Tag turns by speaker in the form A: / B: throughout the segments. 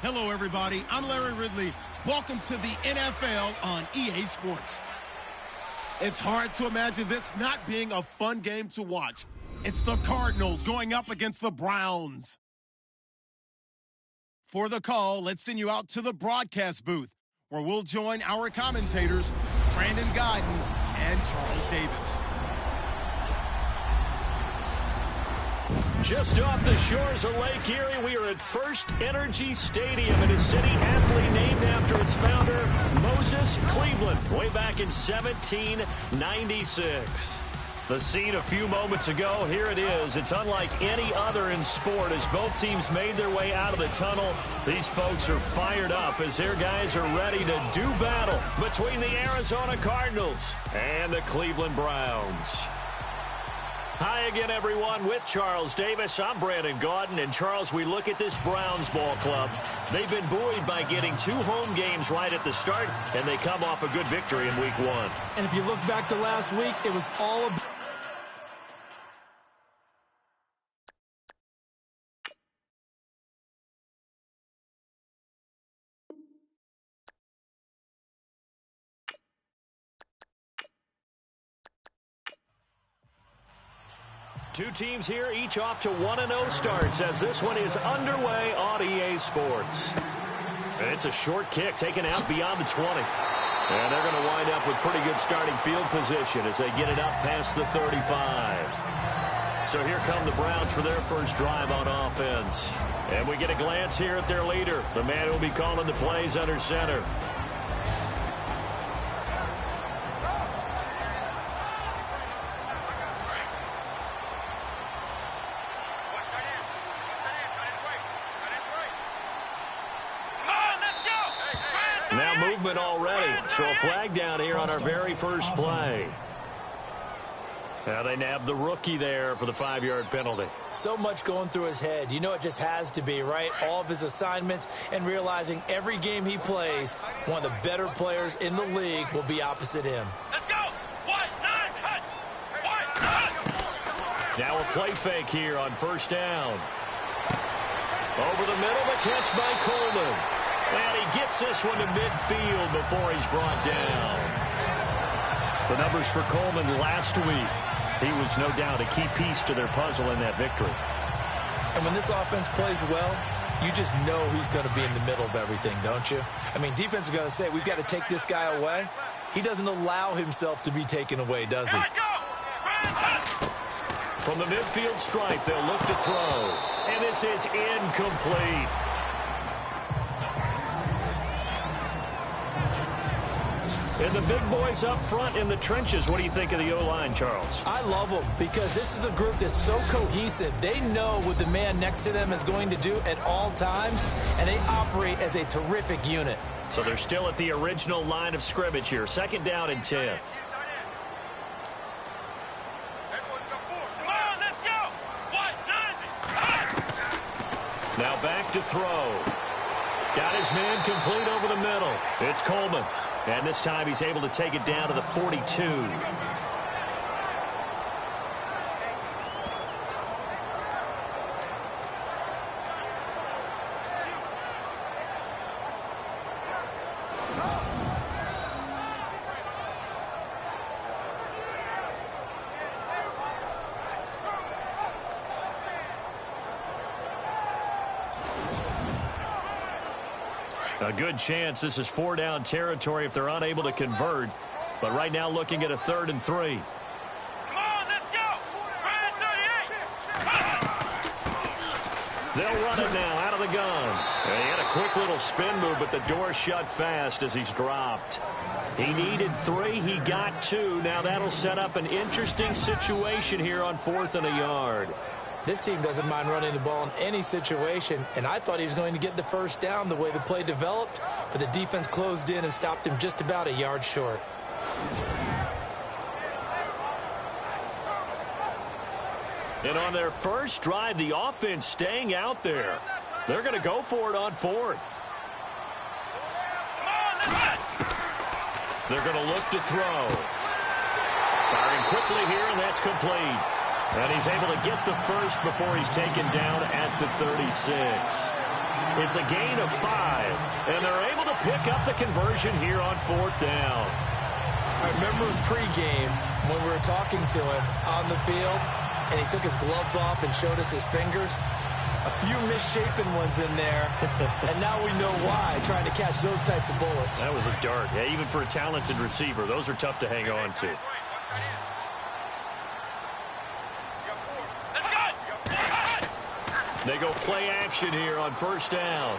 A: Hello, everybody. I'm Larry Ridley. Welcome to the NFL on EA Sports. It's hard to imagine this not being a fun game to watch. It's the Cardinals going up against the Browns. For the call, let's send you out to the broadcast booth, where we'll join our commentators, Brandon Guyton and Charles Davis.
B: Just off the shores of Lake Erie, we are at First Energy Stadium in a city aptly named after its founder, Moses Cleveland, way back in 1796. The scene a few moments ago, here it is. It's unlike any other in sport as both teams made their way out of the tunnel. These folks are fired up as their guys are ready to do battle between the Arizona Cardinals and the Cleveland Browns. Hi again, everyone. With Charles Davis, I'm Brandon Guyton. And, Charles, we look at this Browns ball club. They've been buoyed by getting 2 home games right at the start, and they come off a good victory in Week 1.
C: And if you look back to last week, it was all about...
B: Two teams here, each off to 1-0 starts as this one is underway on EA Sports. And it's a short kick taken out beyond the 20. And they're going to wind up with pretty good starting field position as they get it up past the 35. So here come the Browns for their first drive on offense. And we get a glance here at their leader, the man who will be calling the plays under center. Now movement already, so a flag down here on our very first play. Now they nabbed the rookie there for the 5-yard penalty.
C: So much going through his head. You know it just has to be, right? All of his assignments and realizing every game he plays, one of the better players in the league will be opposite him.
D: Let's go!
B: Now a play fake here on first down. Over the middle, the catch by Coleman. And he gets this one to midfield before he's brought down. The numbers for Coleman last week. He was no doubt a key piece to their puzzle in that victory.
C: And when this offense plays well, you just know he's going to be in the middle of everything, don't you? I mean, defense is going to say, we've got to take this guy away. He doesn't allow himself to be taken away, does he?
B: From the midfield stripe, they'll look to throw. And this is incomplete. And the big boys up front in the trenches. What do you think of the O-line, Charles?
C: I love them because this is a group that's so cohesive. They know what the man next to them is going to do at all times, and they operate as a terrific unit.
B: So they're still at the original line of scrimmage here. 2nd down and 10. Now back to throw. Got his man complete over the middle. It's Coleman. And this time he's able to take it down to the 42. A good chance this is 4-down territory if they're unable to convert. But right now looking at a 3rd and 3.
D: Come on, let's go!
B: They'll run it now out of the gun. And he had a quick little spin move, but the door shut fast as he's dropped. He needed 3. He got 2. Now that'll set up an interesting situation here on 4th and a yard.
C: This team doesn't mind running the ball in any situation, and I thought he was going to get the first down the way the play developed, but the defense closed in and stopped him just about a yard short.
B: And on their first drive, the offense staying out there. They're going to go for it on 4th. They're going to look to throw. Firing quickly here, and that's complete. And he's able to get the first before he's taken down at the 36. It's a gain of 5, and they're able to pick up the conversion here on 4th down.
C: I remember pregame when we were talking to him on the field, and he took his gloves off and showed us his fingers. A few misshapen ones in there, and now we know why, trying to catch those types of bullets.
B: That was a dart. Yeah, even for a talented receiver, those are tough to hang on to. They go play action here on 1st down.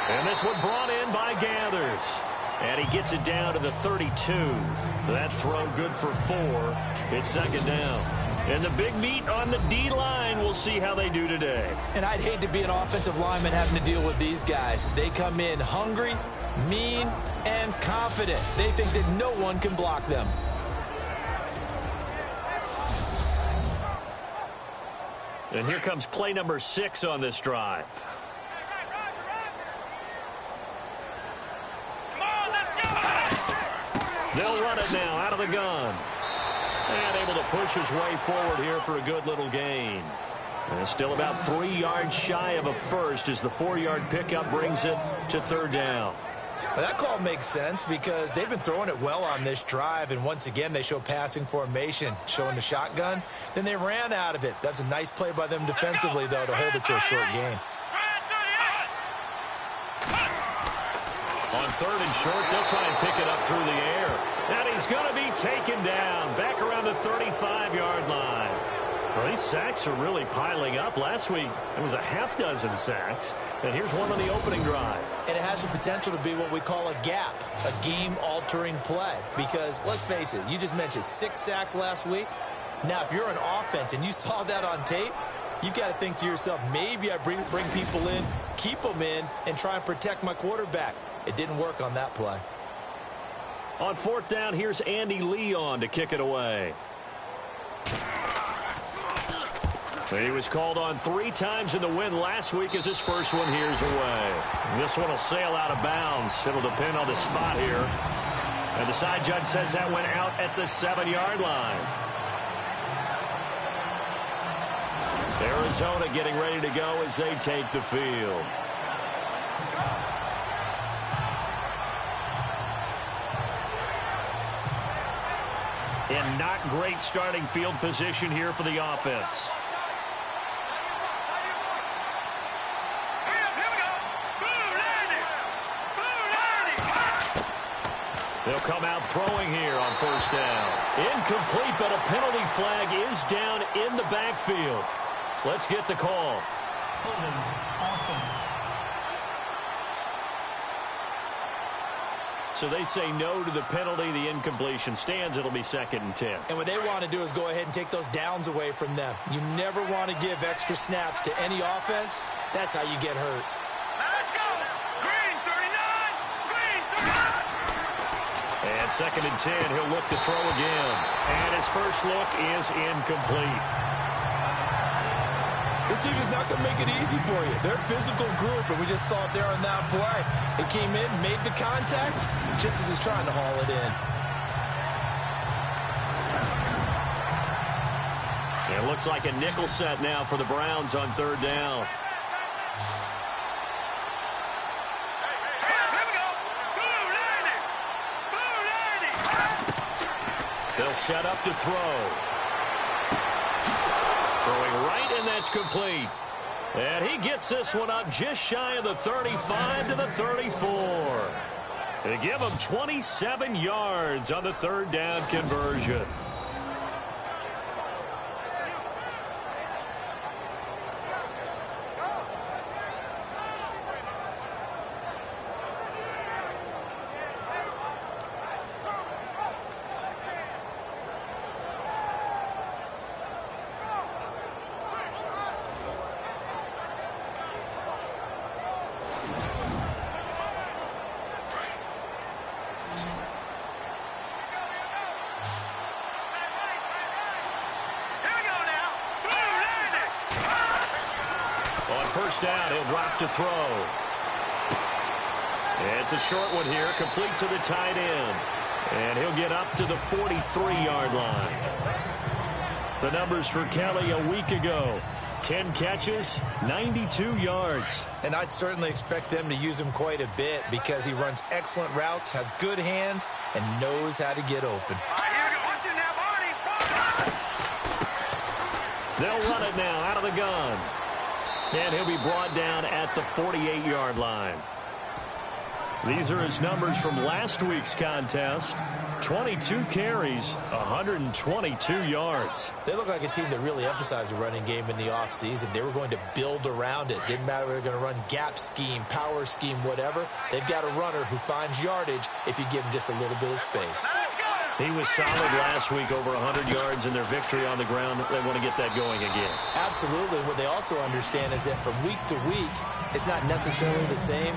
B: And this one brought in by Gathers. And he gets it down to the 32. That throw good for 4. It's 2nd down. And the big meat on the D-line, we'll see how they do today.
C: And I'd hate to be an offensive lineman having to deal with these guys. They come in hungry, mean, and confident. They think that no one can block them.
B: And here comes play number 6 on this drive. They'll run it now out of the gun. And able to push his way forward here for a good little gain. And still about 3 yards shy of a first as the 4-yard pickup brings it to 3rd down.
C: Well, that call makes sense because they've been throwing it well on this drive, and once again they show passing formation, showing the shotgun. Then they ran out of it. That's a nice play by them defensively, though, to hold it to a short gain.
B: On 3rd and short, they'll try and pick it up through the air. And he's going to be taken down back around the 35-yard line. Well, these sacks are really piling up. Last week, it was a half-dozen sacks. And here's one on the opening drive.
C: And it has the potential to be what we call a gap, a game-altering play. Because, let's face it, you just mentioned 6 sacks last week. Now, if you're an offense and you saw that on tape, you got to think to yourself, maybe I bring people in, keep them in, and try and protect my quarterback. It didn't work on that play.
B: On 4th down, here's Andy Leon to kick it away. He was called on 3 times in the win last week as his first one here's away. This one will sail out of bounds. It'll depend on the spot here. And the side judge says that went out at the 7-yard line. Arizona getting ready to go as they take the field. And not great starting field position here for the offense. They'll come out throwing here on 1st down. Incomplete, but a penalty flag is down in the backfield. Let's get the call.
E: Holding offense.
B: So they say no to the penalty. The incompletion stands. It'll be 2nd and 10.
C: And what they want to do is go ahead and take those downs away from them. You never want to give extra snaps to any offense. That's how you get hurt.
D: Now let's go. Green 39. Green 39.
B: And 2nd and 10. He'll look to throw again. And his first look is incomplete.
C: This team is not going to make it easy for you. They're a physical group, and we just saw it there on that play. It came in, made the contact, just as he's trying to haul it in.
B: It looks like a nickel set now for the Browns on 3rd down. They'll set up to throw. Throwing right, and that's complete. And he gets this one up just shy of the 35 to the 34. They give him 27 yards on the 3rd down conversion. First down, he'll drop to throw. It's a short one here, complete to the tight end. And he'll get up to the 43-yard line. The numbers for Kelly a week ago. 10 catches, 92 yards.
C: And I'd certainly expect them to use him quite a bit because he runs excellent routes, has good hands, and knows how to get open.
B: They'll run it now out of the gun. And he'll be brought down at the 48-yard line. These are his numbers from last week's contest. 22 carries, 122 yards.
C: They look like a team that really emphasized the running game in the offseason. They were going to build around it. Didn't matter if they were going to run gap scheme, power scheme, whatever. They've got a runner who finds yardage if you give him just a little bit of space.
B: He was solid last week, over 100 yards in their victory on the ground. They want to get that going again.
C: Absolutely. What they also understand is that from week to week, it's not necessarily the same,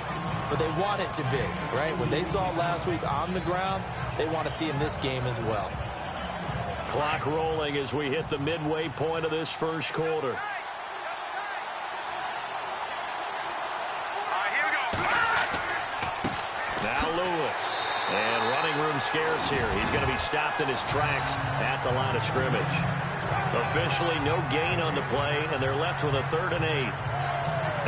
C: but they want it to be, right? What they saw last week on the ground, they want to see in this game as well.
B: Clock rolling as we hit the midway point of this first quarter. Now Lewis. And running room scarce here. He's going to be stopped in his tracks at the line of scrimmage. Officially no gain on the play, and they're left with a 3rd and 8.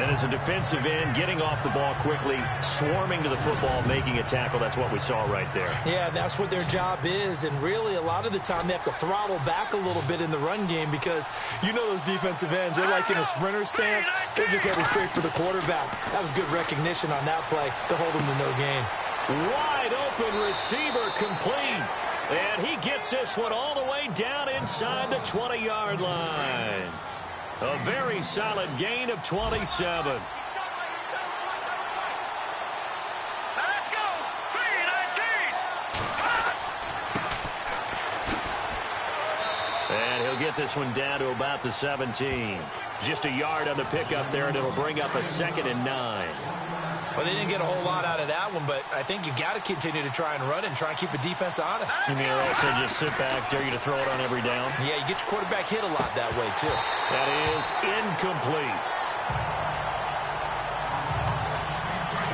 B: And as a defensive end, getting off the ball quickly, swarming to the football, making a tackle. That's what we saw right there.
C: Yeah, that's what their job is. And really, a lot of the time, they have to throttle back a little bit in the run game because you know those defensive ends, they're like in a sprinter stance. They're just headed straight for the quarterback. That was good recognition on that play to hold them to no gain.
B: Wide open receiver complete. And he gets this one all the way down inside the 20-yard line. A very solid gain of 27.
D: Let's go. 3-19.
B: And he'll get this one down to about the 17. Just a yard on the pickup there, and it'll bring up a 2nd and 9.
C: Well, they didn't get a whole lot out of that one, but I think you got to continue to try and run and try and keep the defense honest.
B: You mean also just sit back, dare you to throw it on every down?
C: Yeah, you get your quarterback hit a lot that way, too.
B: That is incomplete.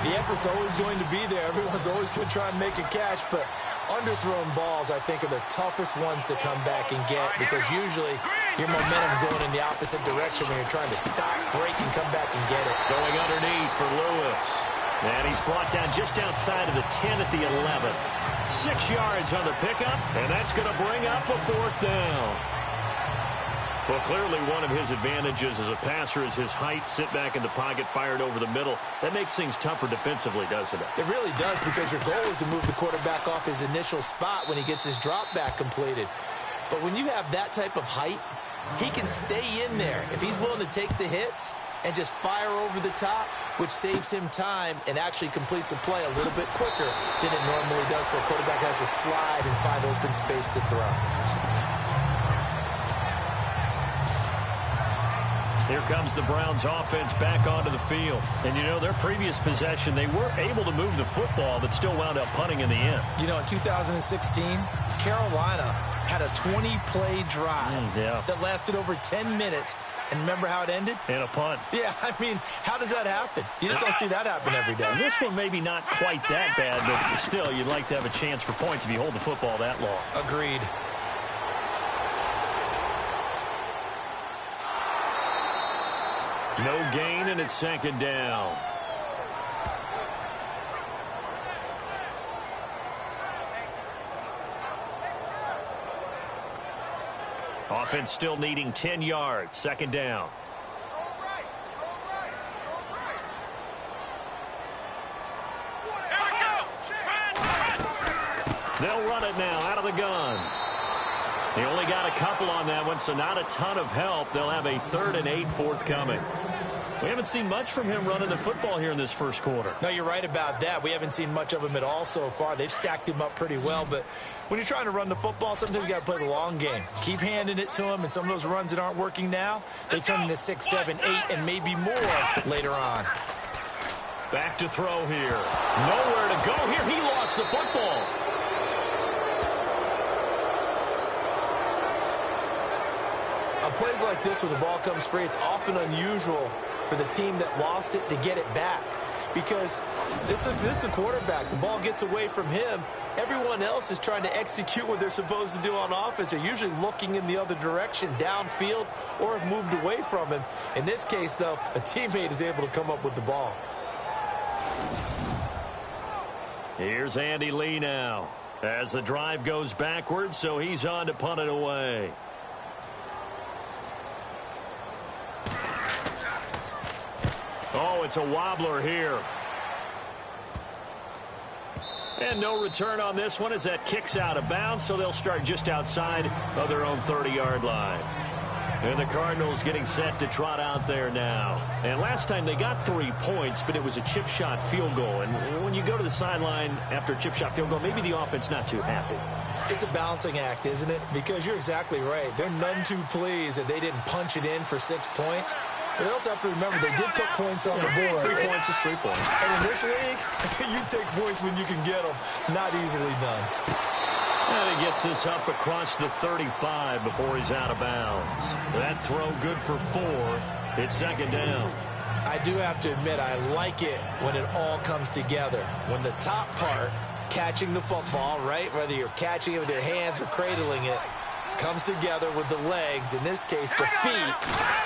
C: The effort's always going to be there. Everyone's always going to try and make a catch, but underthrown balls, I think, are the toughest ones to come back and get because usually your momentum's going in the opposite direction when you're trying to stop, break, and come back and get it.
B: Going underneath for Lewis. And he's brought down just outside of the 10 at the 11. 6 yards on the pickup, and that's going to bring up a 4th down. Well, clearly one of his advantages as a passer is his height, sit back in the pocket, fired over the middle. That makes things tougher defensively, doesn't it?
C: It really does because your goal is to move the quarterback off his initial spot when he gets his drop back completed. But when you have that type of height, he can stay in there. If he's willing to take the hits and just fire over the top, which saves him time and actually completes a play a little bit quicker than it normally does for a quarterback has to slide and find open space to throw.
B: Here comes the Browns offense back onto the field. And, you know, their previous possession, they were able to move the football, but still wound up punting in the end.
C: You know, in 2016, Carolina had a 20-play drive that lasted over 10 minutes. And remember how it ended?
B: In a punt.
C: Yeah, I mean, how does that happen? You just don't see that happen every day.
B: And this one maybe not quite that bad, but still, you'd like to have a chance for points if you hold the football that long.
C: Agreed.
B: No gain, and it's 2nd down. Offense still needing 10 yards. 2nd down. They'll run it now out of the gun. They only got a couple on that one, so not a ton of help. They'll have a 3rd and 8 forthcoming. We haven't seen much from him running the football here in this first quarter.
C: No, you're right about that. We haven't seen much of him at all so far. They've stacked him up pretty well, but when you're trying to run the football, sometimes you got to play the long game. Keep handing it to him, and some of those runs that aren't working now, they turn into 6, 7, 8, and maybe more later on.
B: Back to throw here. Nowhere to go here. He lost the football.
C: On plays like this, when the ball comes free, it's often unusual for the team that lost it to get it back because this is a quarterback. The ball gets away from him. Everyone else is trying to execute what they're supposed to do on offense. They're usually looking in the other direction, downfield, or have moved away from him. In this case, though, a teammate is able to come up with the ball.
B: Here's Andy Lee now as the drive goes backwards, so he's on to punt it away. Oh, it's a wobbler here. And no return on this one as that kicks out of bounds, so they'll start just outside of their own 30-yard line. And the Cardinals getting set to trot out there now. And last time they got 3 points, but it was a chip shot field goal. And when you go to the sideline after a chip shot field goal, maybe the offense not too happy.
C: It's a balancing act, isn't it? Because you're exactly right. They're none too pleased that they didn't punch it in for 6 points. But they also have to remember they did put points on the board.
B: 3 points is 3 points.
C: And in this league, you take points when you can get them. Not easily done.
B: And he gets this up across the 35 before he's out of bounds. That throw good for 4. It's second down.
C: I do have to admit, I like it when it all comes together. When the top part, catching the football, right, whether you're catching it with your hands or cradling it, comes together with the legs. In this case, the feet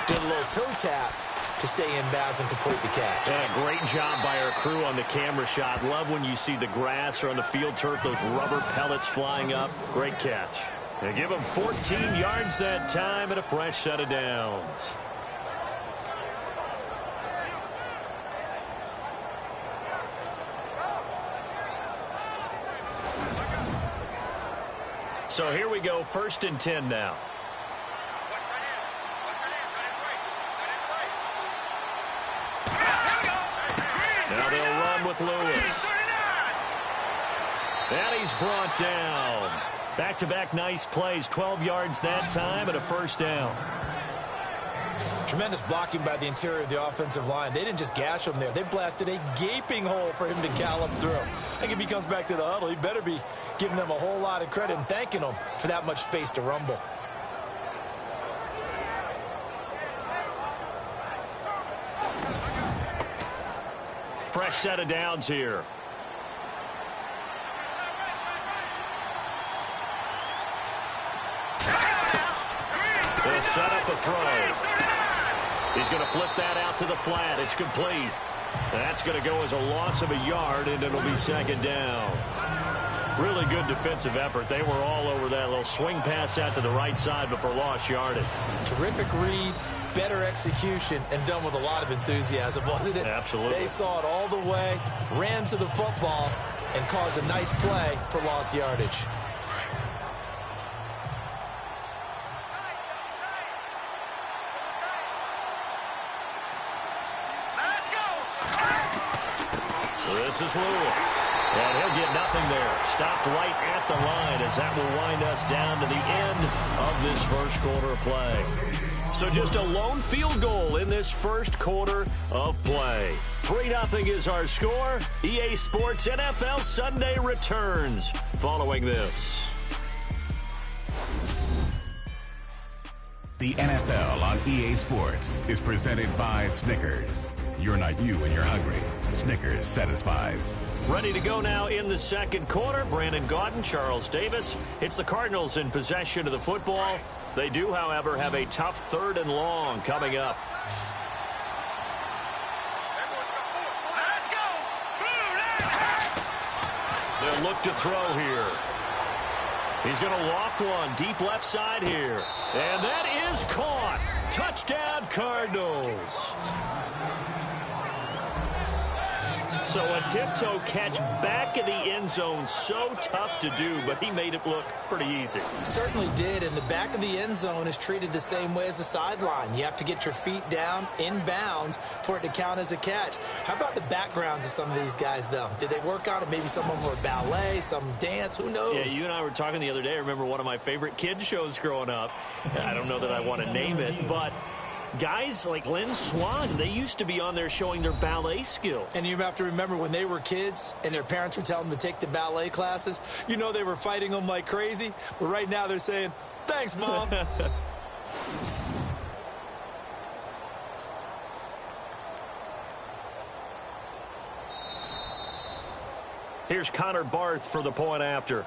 C: did a little toe tap to stay in bounds and complete the catch.
B: Yeah, great job by our crew on the camera shot. Love when you see the grass or on the field turf, those rubber pellets flying up. Great catch. They give him 14 yards that time and a fresh set of downs. So here we go, 1st and 10 now. Now they'll run with Lewis. And he's brought down. Back-to-back nice plays, 12 yards that time and a first down.
C: Tremendous blocking by the interior of the offensive line. They didn't just gash him there. They blasted a gaping hole for him to gallop through. I think if he comes back to the huddle, he better be giving them a whole lot of credit and thanking them for that much space to rumble.
B: Fresh set of downs here. They'll set up a throw. He's going to flip that out to the flat. It's complete. That's going to go as a loss of a yard, and it'll be second down. Really good defensive effort. They were all over that little swing pass out to the right side before lost yardage.
C: Terrific read, better execution, and done with a lot of enthusiasm, wasn't it?
B: Absolutely.
C: They saw it all the way, ran to the football, and caused a nice play for lost yardage.
B: This is Lewis. And he'll get nothing there. Stopped right at the line as that will wind us down to the end of this first quarter of play. So just a lone field goal in this first quarter of play. 3-0 is our score. EA Sports NFL Sunday returns following this.
F: The NFL on EA Sports is presented by Snickers. You're not you when you're hungry. Snickers satisfies.
B: Ready to go now in the second quarter. Brandon Gaudin, Charles Davis. It's the Cardinals in possession of the football. They do, however, have a tough 3rd and long coming up. They'll look to throw here. He's going to loft one deep left side here. And that is caught. Touchdown, Cardinals. So a tiptoe catch back in the end zone, so tough to do, but he made it look pretty easy.
C: Certainly did, and the back of the end zone is treated the same way as the sideline. You have to get your feet down in bounds for it to count as a catch. How about the backgrounds of some of these guys, though? Did they work on it? Maybe some of them were ballet, some dance, who knows?
B: Yeah, you and I were talking the other day. I remember one of my favorite kids shows growing up. I don't know that I want to name it, but guys like Lynn Swan, they used to be on there showing their ballet skill.
C: And you have to remember when they were kids and their parents were telling them to take the ballet classes, you know they were fighting them like crazy. But right now they're saying, thanks, Mom.
B: Here's Connor Barth for the point after.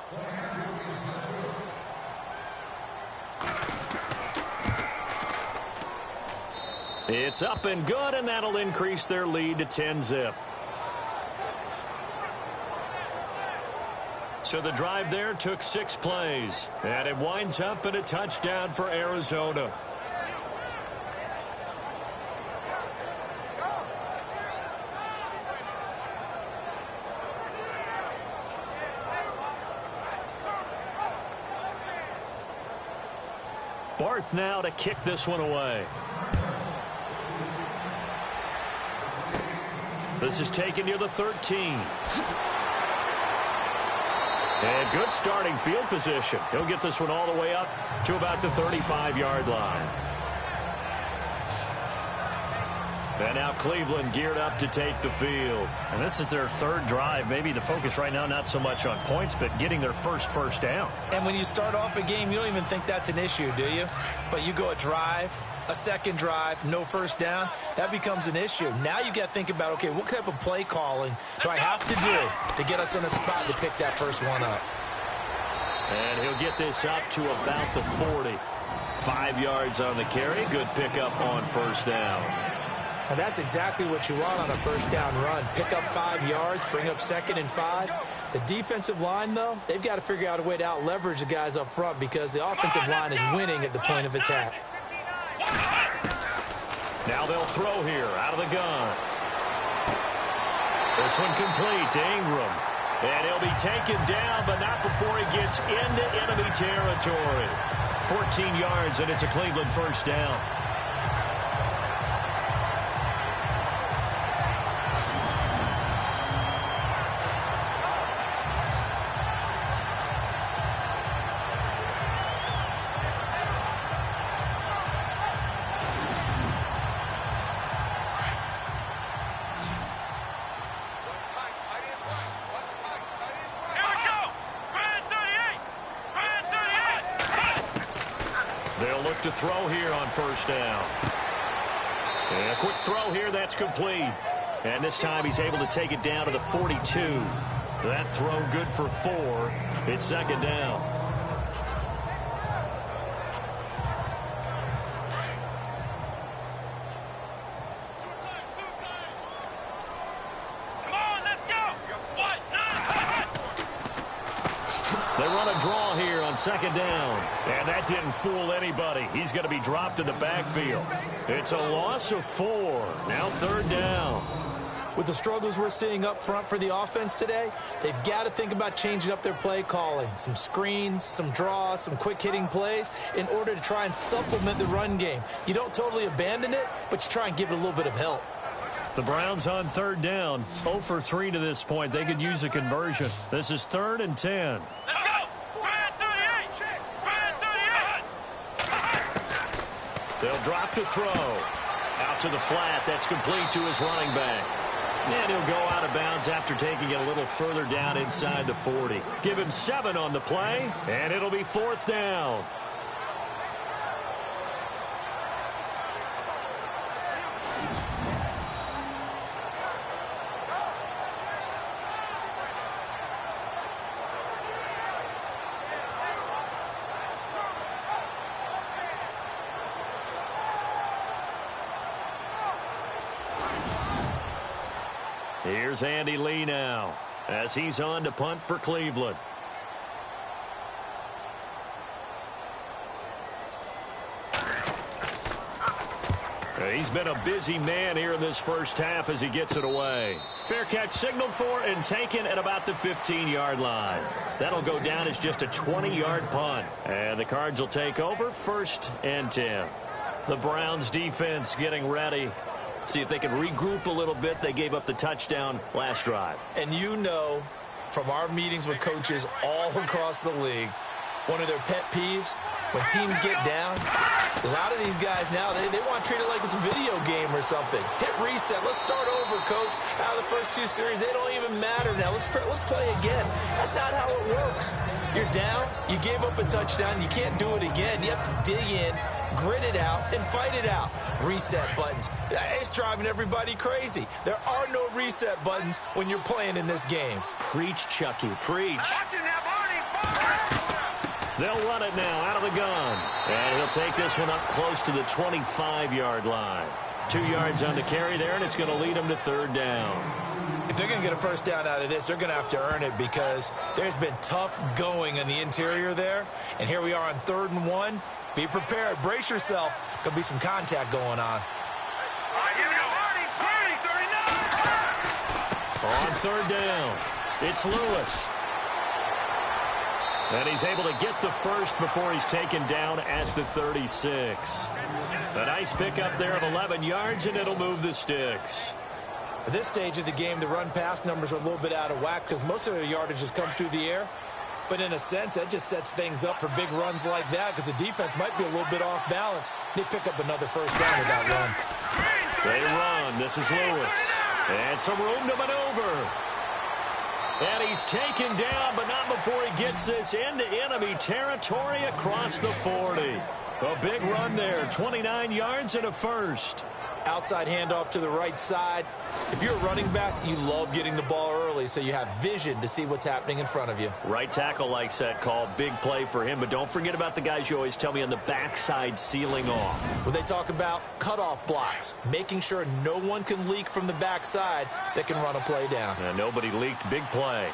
B: It's up and good, and that'll increase their lead to 10-zip. So the drive there took 6 plays, and it winds up in a touchdown for Arizona. Barth now to kick this one away. This is taken near the 13. And good starting field position. He'll get this one all the way up to about the 35-yard line. And now Cleveland geared up to take the field.
D: And this is their 3rd drive. Maybe the focus right now not so much on points, but getting their first down.
C: And when you start off a game, you don't even think that's an issue, do you? But you go a drive, a second drive, no first down, that becomes an issue. Now you got to think about, okay, what type of play calling do I have to do to get us in a spot to pick that first one up?
B: And he'll get this up to about the 40. 5 yards on the carry. Good pickup on first down.
C: And that's exactly what you want on a first down run. Pick up 5 yards, bring up 2nd and 5. The defensive line, though, they've got to figure out a way to out-leverage the guys up front because the offensive line is winning at the point of attack.
B: Now they'll throw here out of the gun. This one complete to Ingram. And he'll be taken down, but not before he gets into enemy territory. 14 yards, and it's a Cleveland first down. To throw here on first down. And a quick throw here, that's complete. And this time he's able to take it down to the 42. That throw good for 4. It's 2nd down. They run a draw here on 2nd down. And that didn't fool anybody. He's going to be dropped in the backfield. It's a loss of 4. Now 3rd down.
C: With the struggles we're seeing up front for the offense today, they've got to think about changing up their play calling. Some screens, some draws, some quick-hitting plays in order to try and supplement the run game. You don't totally abandon it, but you try and give it a little bit of help.
B: The Browns on 3rd down. 0 for 3 to this point. They could use a conversion. This is 3rd and 10. They'll drop to throw. Out to the flat. That's complete to his running back. And he'll go out of bounds after taking it a little further down inside the 40. Give him 7 on the play, and it'll be 4th down. Here's Andy Lee now as he's on to punt for Cleveland. He's been a busy man here in this first half as he gets it away. Fair catch signaled for and taken at about the 15-yard line. That'll go down as just a 20-yard punt. And the Cards will take over 1st and 10. The Browns defense getting ready. See if they can regroup a little bit. They gave up the touchdown last drive.
C: And you know from our meetings with coaches all across the league, one of their pet peeves, when teams get down, a lot of these guys now, they want to treat it like it's a video game or something. Hit reset. Let's start over, coach. Out of the first 2 series, they don't even matter now. Let's play again. That's not how it works. You're down. You gave up a touchdown. You can't do it again. You have to dig in, grit it out, and fight it out. Reset buttons. It's driving everybody crazy. There are no reset buttons when you're playing in this game.
B: Preach, Chucky, preach. They'll run it now out of the gun. And he'll take this one up close to the 25-yard line. 2 yards on the carry there, and it's going to lead them to 3rd down.
C: If they're going to get a first down out of this, they're going to have to earn it because there's been tough going in the interior there. And here we are on 3rd and 1. Be prepared. Brace yourself. Going to be some contact going on.
B: On 3rd down, it's Lewis. And he's able to get the first before he's taken down at the 36. A nice pickup there of 11 yards, and it'll move the sticks.
C: At this stage of the game, the run-pass numbers are a little bit out of whack because most of their yardage has come through the air. But in a sense, that just sets things up for big runs like that because the defense might be a little bit off balance. They pick up another first down with that run.
B: They run. This is Lewis. And some room to maneuver. And he's taken down, but not before he gets this into enemy territory across the 40. A big run there, 29 yards and a first.
C: Outside handoff to the right side. If you're a running back, you love getting the ball early so you have vision to see what's happening in front of you.
B: Right tackle likes that call. Big play for him, but don't forget about the guys you always tell me on the backside sealing off.
C: When they talk about cutoff blocks, making sure no one can leak from the backside that can run a play down.
B: And nobody leaked. Big play.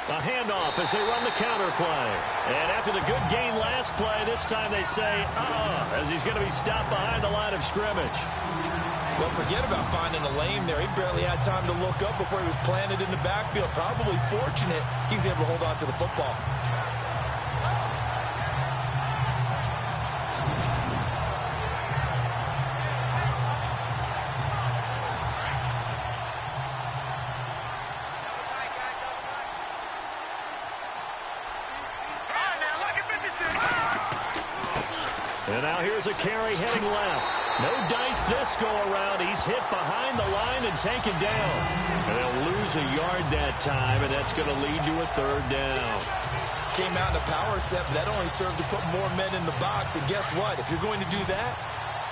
B: A handoff as they run the counter play. And after the good gain last play, this time they say, as he's going to be stopped behind the line of scrimmage.
C: Well, forget about finding a lane there. He barely had time to look up before he was planted in the backfield. Probably fortunate he was able to hold on to the football.
B: And now here's a carry heading left. No dice this go-around. He's hit behind the line and taken down. And they'll lose a yard that time, and that's going to lead to a 3rd down.
C: Came out in a power set, but that only served to put more men in the box. And guess what? If you're going to do that,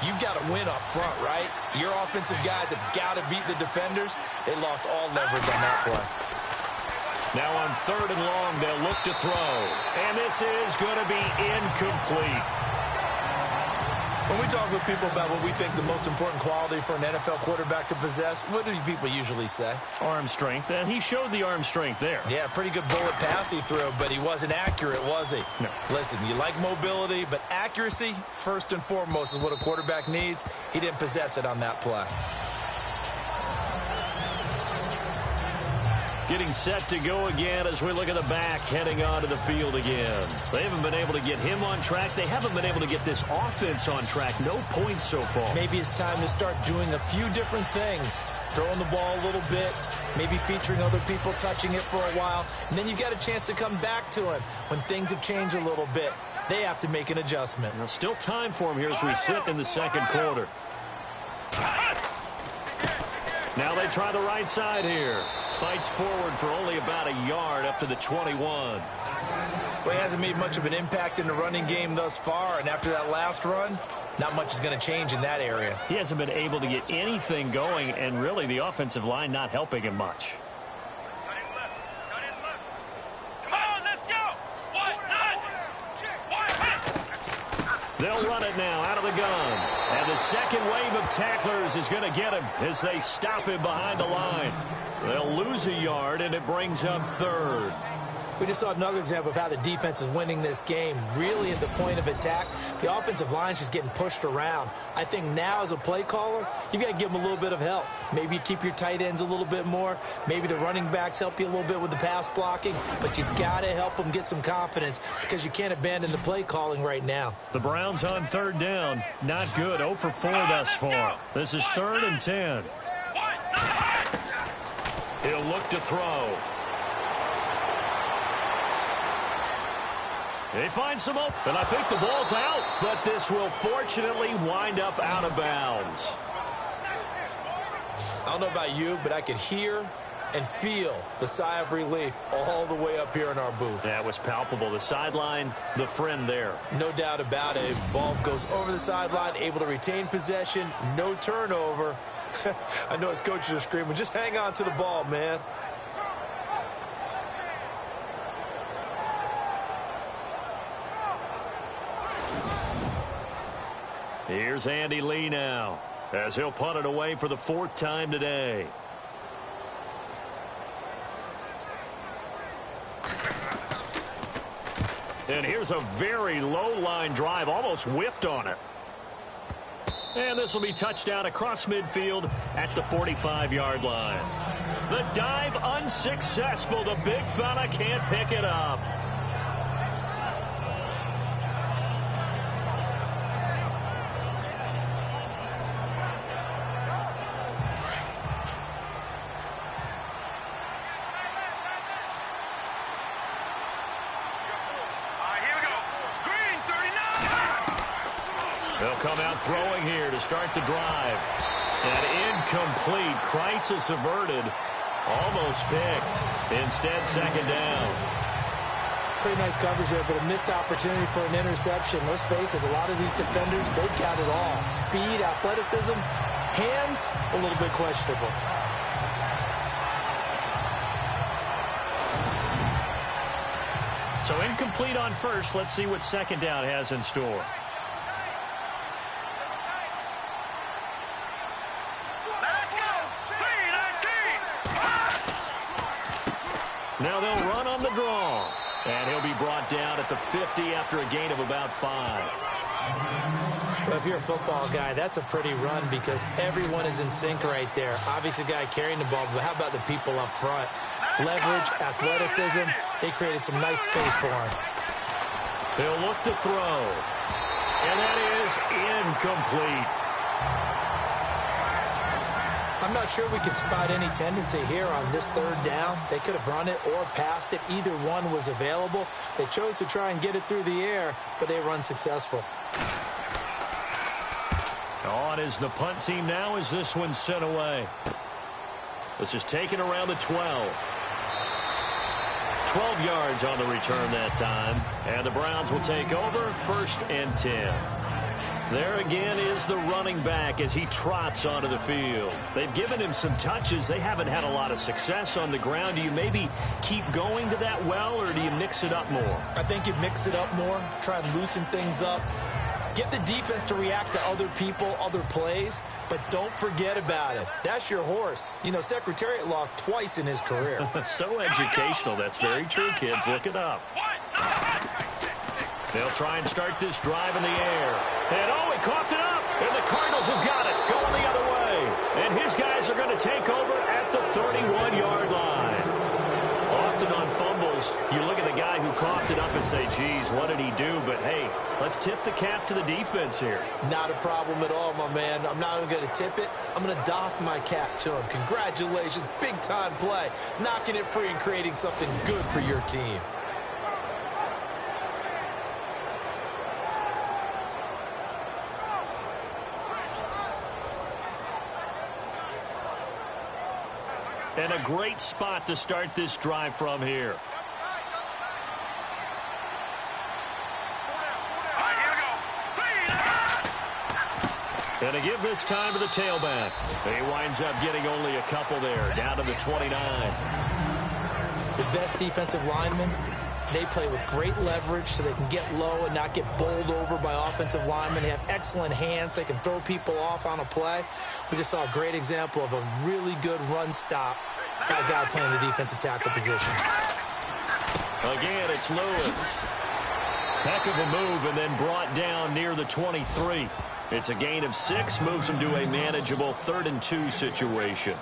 C: you've got to win up front, right? Your offensive guys have got to beat the defenders. They lost all leverage on that play.
B: Now on 3rd and long, they'll look to throw. And this is going to be incomplete.
C: When we talk with people about what we think the most important quality for an NFL quarterback to possess, what do people usually say?
B: Arm strength, and he showed the arm strength there.
C: Yeah, pretty good bullet pass he threw, but he wasn't accurate, was he?
B: No.
C: Listen, you like mobility, but accuracy, first and foremost, is what a quarterback needs. He didn't possess it on that play.
B: Getting set to go again as we look at the back heading onto the field again. They haven't been able to get him on track. They haven't been able to get this offense on track. No points so far.
C: Maybe it's time to start doing a few different things. Throwing the ball a little bit, maybe featuring other people touching it for a while, and then you've got a chance to come back to him when things have changed a little bit. They have to make an adjustment.
B: Now, still time for him here as we sit in the 2nd quarter. Now they try the right side here. Fights forward for only about a yard up to the 21.
C: Well, he hasn't made much of an impact in the running game thus far, and after that last run, not much is going to change in that area.
B: He hasn't been able to get anything going, and really the offensive line not helping him much. They'll run it now out of the gun. And the second wave of tacklers is going to get him as they stop him behind the line. They'll lose a yard, and it brings up 3rd.
C: We just saw another example of how the defense is winning this game. Really at the point of attack, the offensive line's just getting pushed around. I think now as a play caller, you've got to give them a little bit of help. Maybe you keep your tight ends a little bit more. Maybe the running backs help you a little bit with the pass blocking. But you've got to help them get some confidence because you can't abandon the play calling right now.
B: The Browns on 3rd down. Not good. 0 for 4 thus far. This is 3rd and 10. He'll look to throw. They find some open, and I think the ball's out, but this will fortunately wind up out of bounds.
C: I don't know about you, but I could hear and feel the sigh of relief all the way up here in our booth.
B: That was palpable. The sideline, the friend there.
C: No doubt about it. Ball goes over the sideline, able to retain possession, no turnover. I know his coaches are screaming, just hang on to the ball, man.
B: Here's Andy Lee now, as he'll punt it away for the 4th time today. And here's a very low line drive, almost whiffed on it. And this will be touchdown across midfield at the 45-yard line. The dive unsuccessful. The big fella can't pick it up. They'll come out throwing here to start the drive. An incomplete, crisis averted, almost picked. Instead, 2nd down.
C: Pretty nice coverage there, but a missed opportunity for an interception. Let's face it, a lot of these defenders, they've got it all. Speed, athleticism, hands, a little bit questionable.
B: So incomplete on first. Let's see what 2nd down has in store. Now they'll run on the draw. And he'll be brought down at the 50 after a gain of about 5.
C: Well, if you're a football guy, that's a pretty run because everyone is in sync right there. Obviously, a guy carrying the ball, but how about the people up front? Leverage, athleticism, they created some nice space for him.
B: They'll look to throw. And that is incomplete.
C: I'm not sure we could spot any tendency here on this 3rd down. They could have run it or passed it. Either one was available. They chose to try and get it through the air, but they were unsuccessful.
B: On is the punt team now as this one's sent away. This is taken around the 12. 12 yards on the return that time. And the Browns will take over 1st and 10. There again is the running back as he trots onto the field. They've given him some touches. They haven't had a lot of success on the ground. Do you maybe keep going to that well, or do you mix it up more?
C: I think you mix it up more, try and loosen things up. Get the defense to react to other people, other plays, but don't forget about it. That's your horse. You know, Secretariat lost twice in his career.
B: So educational. That's very true, kids. Look it up. They'll try and start this drive in the air. And, oh, he coughed it up. And the Cardinals have got it going the other way. And his guys are going to take over at the 31-yard line. Often on fumbles, you look at the guy who coughed it up and say, geez, what did he do? But, hey, let's tip the cap to the defense here.
C: Not a problem at all, my man. I'm not even going to tip it. I'm going to doff my cap to him. Congratulations. Big-time play. Knocking it free and creating something good for your team.
B: And a great spot to start this drive from here. And to give this time to the tailback. He winds up getting only a couple there, down to the 29.
C: The best defensive linemen, they play with great leverage so they can get low and not get bowled over by offensive linemen. They have excellent hands. They can throw people off on a play. We just saw a great example of a really good run stop by a guy playing the defensive tackle position.
B: Again, it's Lewis. Heck of a move and then brought down near the 23. It's a gain of 6, moves him to a manageable 3rd and 2 situation.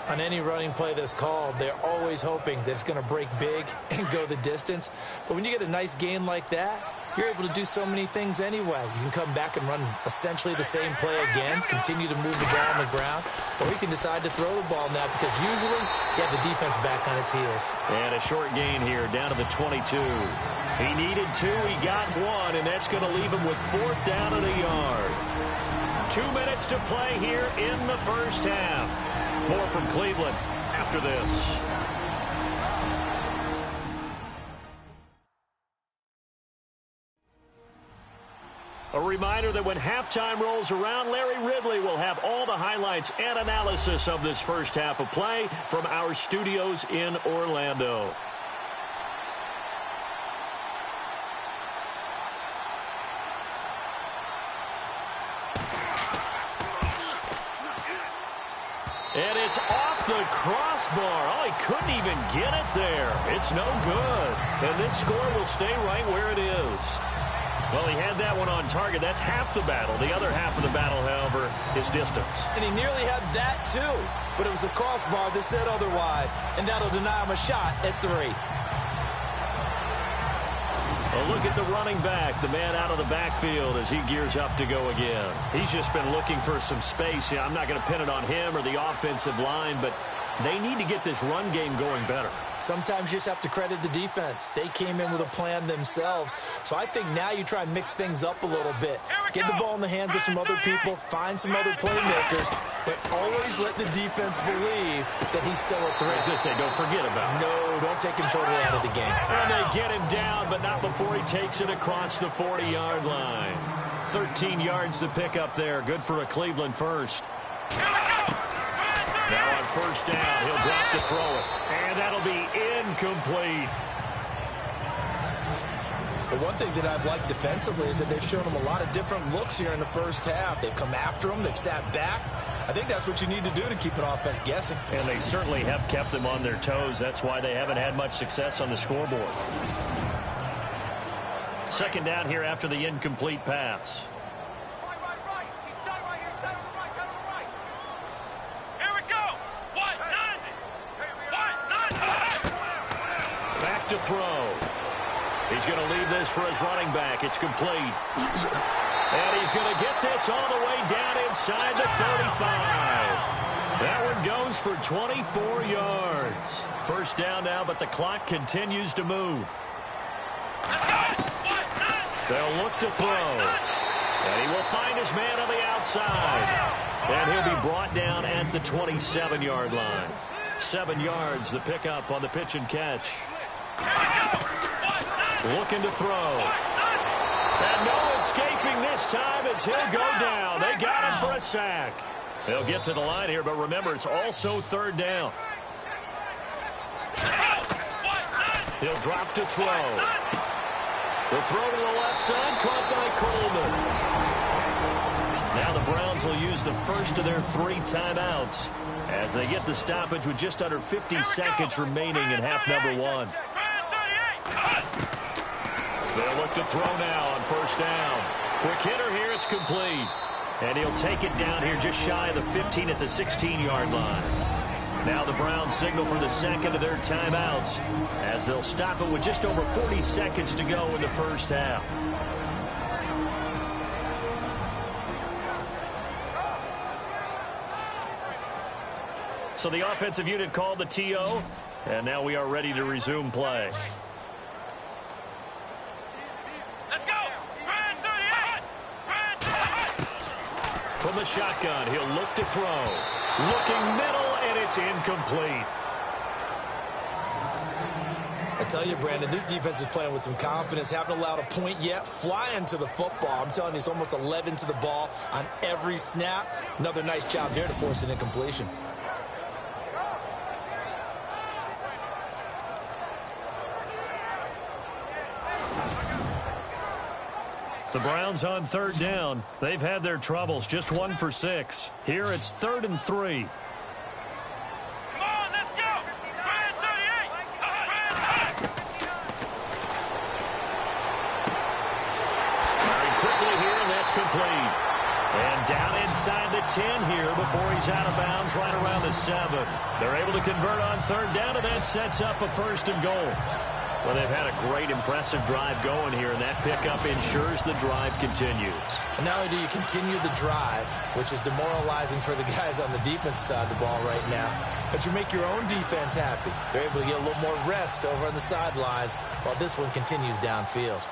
C: On any running play that's called, they're always hoping that it's going to break big and go the distance. But when you get a nice gain like that, you're able to do so many things anyway. You can come back and run essentially the same play again, continue to move the ball on the ground, or you can decide to throw the ball now because usually you have the defense back on its heels.
B: And a short gain here down to the 22. He needed 2, he got 1, and that's going to leave him with 4th down and a yard. 2 minutes to play here in the first half. More from Cleveland after this. A reminder that when halftime rolls around, Larry Ridley will have all the highlights and analysis of this first half of play from our studios in Orlando. And it's off the crossbar. Oh, he couldn't even get it there. It's no good. And this score will stay right where it is. Well, he had that one on target. That's half the battle. The other half of the battle, however, is distance.
C: And he nearly had that, too. But it was the crossbar that said otherwise. And that'll deny him a shot at 3.
B: A look at the running back, the man out of the backfield as he gears up to go again. He's just been looking for some space. Yeah, I'm not going to pin it on him or the offensive line, but they need to get this run game going better.
C: Sometimes you just have to credit the defense. They came in with a plan themselves. So I think now you try and mix things up a little bit. Get the ball in the hands of some other people, find some other playmakers, but always let the defense believe that he's still a threat.
B: I was going to say, don't forget about him.
C: No, don't take him totally out of the game.
B: And they get him down, but not before he takes it across the 40-yard line. 13 yards to pick up there. Good for a Cleveland first. Now on first down, he'll drop to throw it. And that'll be incomplete.
C: The one thing that I've liked defensively is that they've shown him a lot of different looks here in the first half. They've come after him. They've sat back. I think that's what you need to do to keep an offense guessing.
B: And they certainly have kept them on their toes. That's why they haven't had much success on the scoreboard. Second down here after the incomplete pass. To throw. He's going to leave this for his running back. It's complete. And he's going to get this all the way down inside the 35. That one goes for 24 yards. First down now, but the clock continues to move. They'll look to throw. And he will find his man on the outside. And he'll be brought down at the 27-yard line. 7 yards, the pickup on the pitch and catch. Looking to throw. And no escaping this time as he'll go down. They got him for a sack. They'll get to the line here, but remember, it's also third down. He'll drop to throw. The throw to the left side, caught by Coleman. Now the Browns will use the first of their 3 timeouts as they get the stoppage with just under 50 seconds remaining in half number 1. They'll look to throw now on first down. Quick hitter here, it's complete. And he'll take it down here just shy of the 15 at the 16-yard line. Now the Browns signal for the second of their timeouts as they'll stop it with just over 40 seconds to go in the first half. So the offensive unit called the TO, and now we are ready to resume play. From the shotgun, he'll look to throw. Looking middle, and it's incomplete.
C: I tell you, Brandon, this defense is playing with some confidence. Haven't allowed a point yet. Flying to the football. I'm telling you, it's almost 11 to the ball on every snap. Another nice job there to force an incompletion.
B: The Browns on third down. They've had their troubles, just 1 for 6. Here it's 3rd and 3.
G: Come on, let's go! Brand 38!
B: Very quickly here, and that's complete. And down inside the 10 here before he's out of bounds right around the 7. They're able to convert on third down, and that sets up a 1st and goal.
D: Well, they've had a great, impressive drive going here, and that pickup ensures the drive continues.
C: And not only do you continue the drive, which is demoralizing for the guys on the defense side of the ball right now, but you make your own defense happy. They're able to get a little more rest over on the sidelines while this one continues downfield.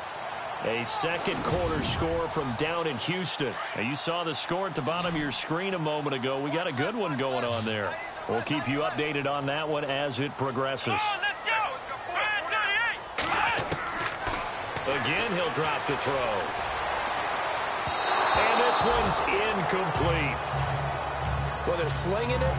D: A second quarter score from down in Houston. Now, you saw the score at the bottom of your screen a moment ago. We got a good one going on there. We'll keep you updated on that one as it progresses. Again, he'll drop to throw. And this one's incomplete.
C: Well, they're slinging it,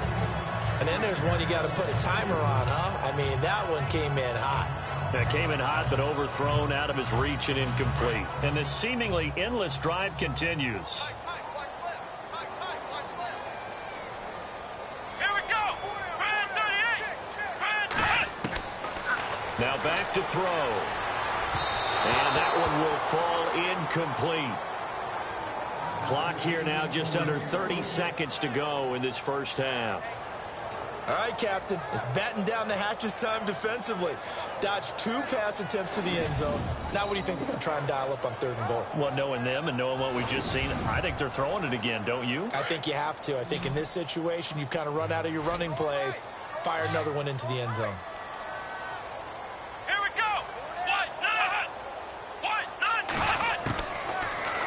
C: and then there's one you got to put a timer on, huh? I mean, that one came in hot.
D: That came in hot, but overthrown, out of his reach, and incomplete. And this seemingly endless drive continues.
G: Here we go.
D: Now back to throw. And that one will fall incomplete. Clock here now just under 30 seconds to go in this first half.
C: All right, Captain, it's batten down the hatches time defensively. Dodged 2 pass attempts to the end zone. Now what do you think they're going to try and dial up on 3rd and goal?
D: Well, knowing them and knowing what we just seen, I think they're throwing it again, don't you?
C: I think you have to. I think in this situation, you've kind of run out of your running plays. Fire another one into the end zone.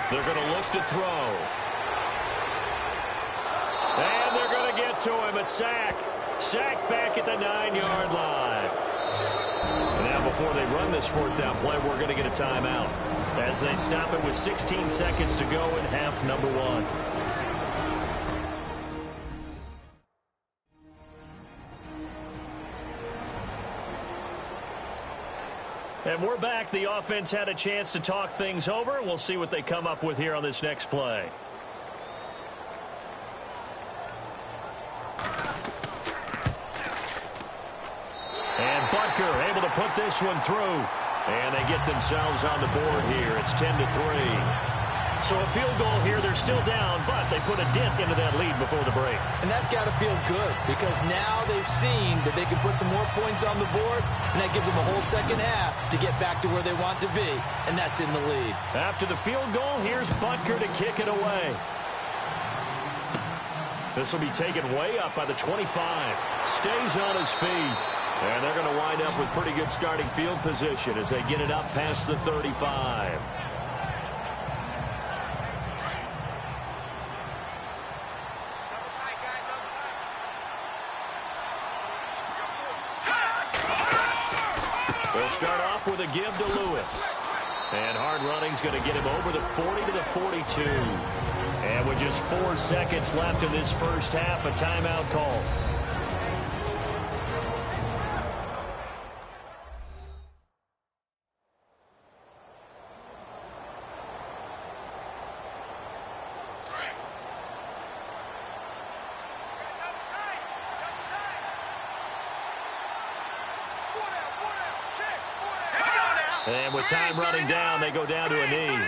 D: They're going to look to throw. And they're going to get to him. A sack. Sacked back at the 9-yard line. And now before they run this 4th down play, we're going to get a timeout as they stop it with 16 seconds to go in half number 1. And we're back. The offense had a chance to talk things over. We'll see what they come up with here on this next play. And Butker able to put this one through. And they get themselves on the board here. It's 10-3. So a field goal here. They're still down, but they put a dent into that lead before the break.
C: And that's got to feel good because now they've seen that they can put some more points on the board, and that gives them a whole second half to get back to where they want to be, and that's in the lead.
D: After the field goal, here's Butker to kick it away. This will be taken way up by the 25. Stays on his feet. And they're going to wind up with pretty good starting field position as they get it up past the 35. They'll start off with a give to Lewis. And hard running's going to get him over the 40 to the 42. And with just 4 seconds left in this first half, a timeout call. And with time running down, they go down to a knee.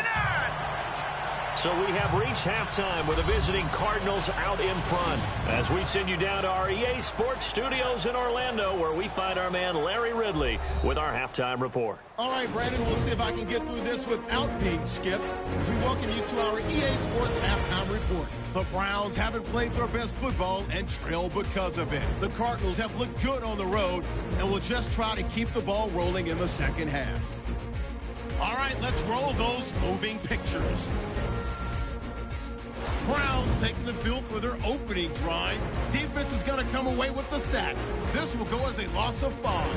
D: So we have reached halftime with the visiting Cardinals out in front as we send you down to our EA Sports Studios in Orlando where we find our man Larry Ridley with our halftime report.
A: All right, Brandon, we'll see if I can get through this without being skipped as we welcome you to our EA Sports halftime report. The Browns haven't played their best football and trail because of it. The Cardinals have looked good on the road and will just try to keep the ball rolling in the second half. All right, let's roll those moving pictures. Browns taking the field for their opening drive. Defense is going to come away with the sack. This will go as a loss of 5.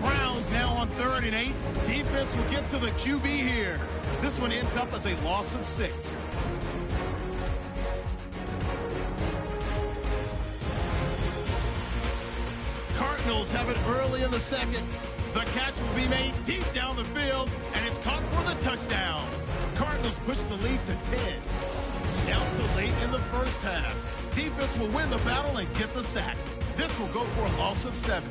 A: Browns now on 3rd and 8. Defense will get to the QB here. This one ends up as a loss of 6. Cardinals have it early in the second. The catch will be made deep down the field, and it's caught for the touchdown. Cardinals push the lead to 10. Down to late in the first half. Defense will win the battle and get the sack. This will go for a loss of 7.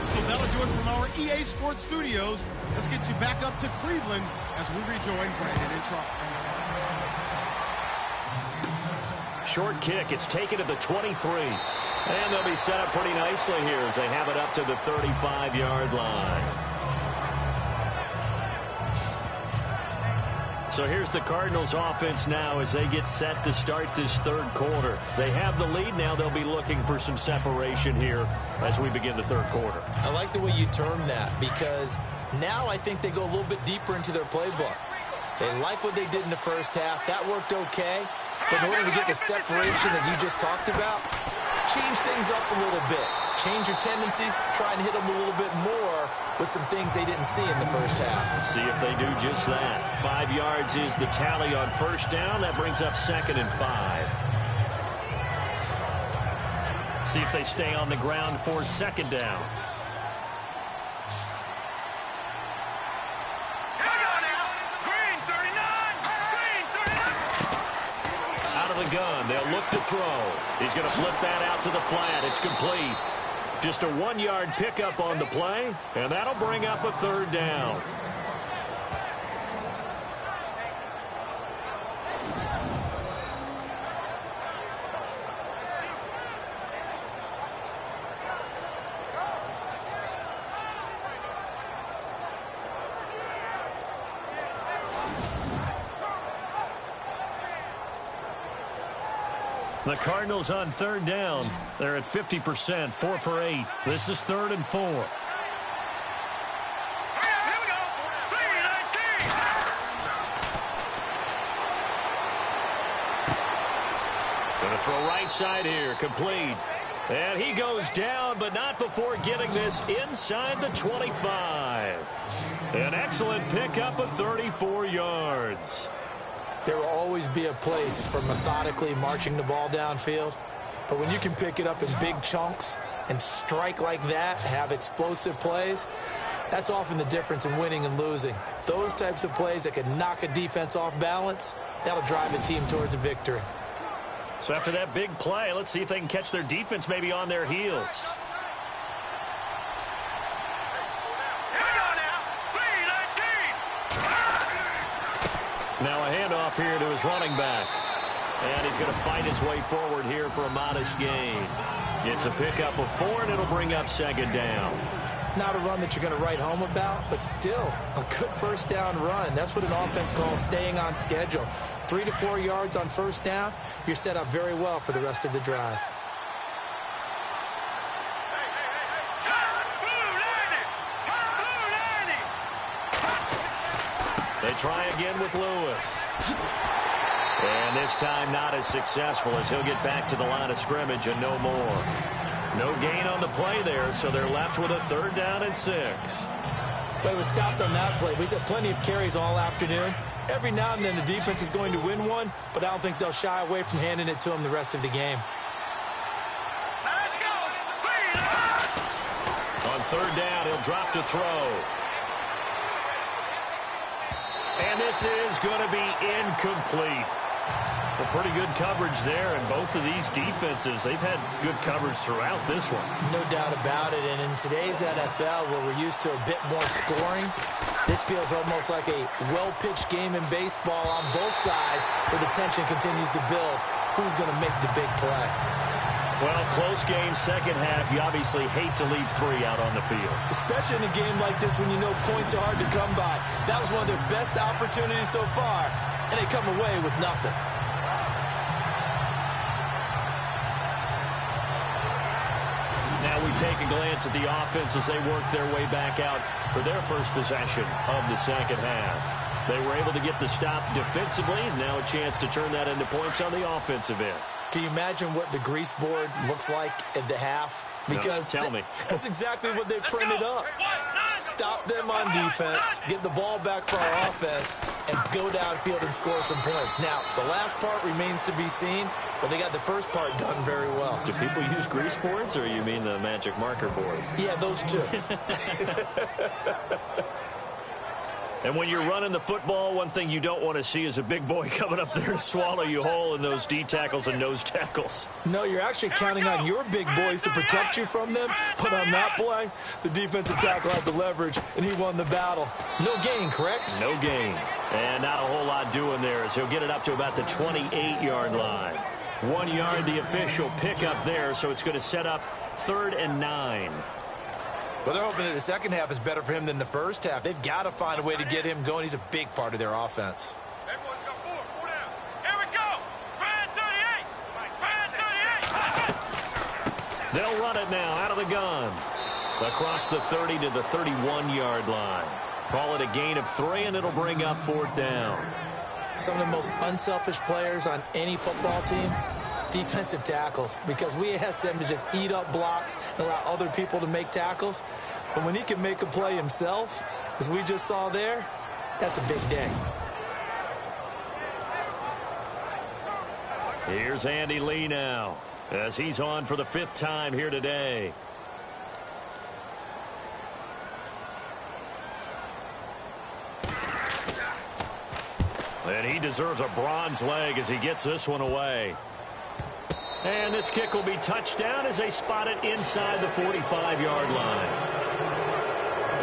A: So that'll do it from our EA Sports Studios. Let's get you back up to Cleveland as we rejoin Brandon and Charles.
B: Short kick. It's taken to the 23. And they'll be set up pretty nicely here as they have it up to the 35-yard line. So here's the Cardinals offense now as they get set to start this third quarter. They have the lead now. They'll be looking for some separation here as we begin the third quarter.
C: I like the way you termed that because now I think they go a little bit deeper into their playbook. They like what they did in the first half. That worked okay. But in order to get the separation that you just talked about, change things up a little bit. Change your tendencies. Try and hit them a little bit more with some things they didn't see in the first half.
B: See if they do just that. 5 yards is the tally on first down. That brings up 2nd and 5. See if they stay on the ground for 2nd down. Out of the gun. They'll look to throw. He's going to flip that out to the flat. It's complete. Just a 1-yard pickup on the play, and that'll bring up a 3rd down. The Cardinals on 3rd down. They're at 50%, 4 for 8. This is 3rd and 4.
G: Here we go. 3-19.
B: Going to throw right side here, complete. And he goes down, but not before getting this inside the 25. An excellent pickup of 34 yards.
C: There will always be a place for methodically marching the ball downfield. But when you can pick it up in big chunks and strike like that, have explosive plays, that's often the difference in winning and losing. Those types of plays that can knock a defense off balance, that'll drive a team towards a victory.
B: So after that big play, let's see if they can catch their defense maybe on their heels. Now a handoff here to his running back. And he's going to fight his way forward here for a modest gain. Gets a pickup of 4, and it'll bring up 2nd down.
C: Not a run that you're going to write home about, but still a good first down run. That's what an offense calls staying on schedule. 3 to 4 yards on first down, you're set up very well for the rest of the drive.
B: They try again with Lewis. And this time not as successful as he'll get back to the line of scrimmage and no more. No gain on the play there, so they're left with a 3rd down and 6.
C: But it was stopped on that play. He's had plenty of carries all afternoon. Every now and then the defense is going to win one, but I don't think they'll shy away from handing it to him the rest of the game.
G: Let's go.
B: On 3rd down, he'll drop to throw. And this is going to be incomplete. Well, pretty good coverage there, and both of these defenses, they've had good coverage throughout this one.
C: No doubt about it, and in today's NFL, where we're used to a bit more scoring, this feels almost like a well-pitched game in baseball on both sides, where the tension continues to build. Who's going to make the big play?
B: Well, close game, 2nd half. You obviously hate to leave 3 out on the field.
C: Especially in a game like this when you know points are hard to come by. That was one of their best opportunities so far, and they come away with nothing.
B: Now we take a glance at the offense as they work their way back out for their first possession of the 2nd half. They were able to get the stop defensively. Now a chance to turn that into points on the offensive end.
C: Can you imagine what the grease board looks like at the half? Because
B: no, tell me.
C: That's exactly what they printed up. Stop them on defense, get the ball back for our offense, and go downfield and score some points. Now, the last part remains to be seen, but they got the first part done very well.
B: Do people use grease boards, or you mean the magic marker board?
C: Yeah, those two.
B: And when you're running the football, one thing you don't want to see is a big boy coming up there to swallow you whole in those D tackles and nose tackles.
C: No, you're actually counting on your big boys to protect you from them. But on that play, the defensive tackle had the leverage, and he won the battle. No gain, correct?
B: No gain. And not a whole lot doing there as he'll get it up to about the 28-yard line. 1 yard, the official pickup there, so it's going to set up 3rd and 9.
C: Well, they're hoping that the second half is better for him than the first half. They've got to find a way to get him going. He's a big part of their offense.
G: Everyone's got four down. Here we go. Brad 38. Brad 38.
B: They'll run it now out of the gun. Across the 30 to the 31-yard line. Call it a gain of 3, and it'll bring up 4th down.
C: Some of the most unselfish players on any football team, defensive tackles, because we ask them to just eat up blocks and allow other people to make tackles. But when he can make a play himself, as we just saw there, that's a big day.
B: Here's Andy Lee now as he's on for the 5th time here today. And he deserves a bronze leg as he gets this one away. And this kick will be touchdown as they spot it inside the 45-yard line.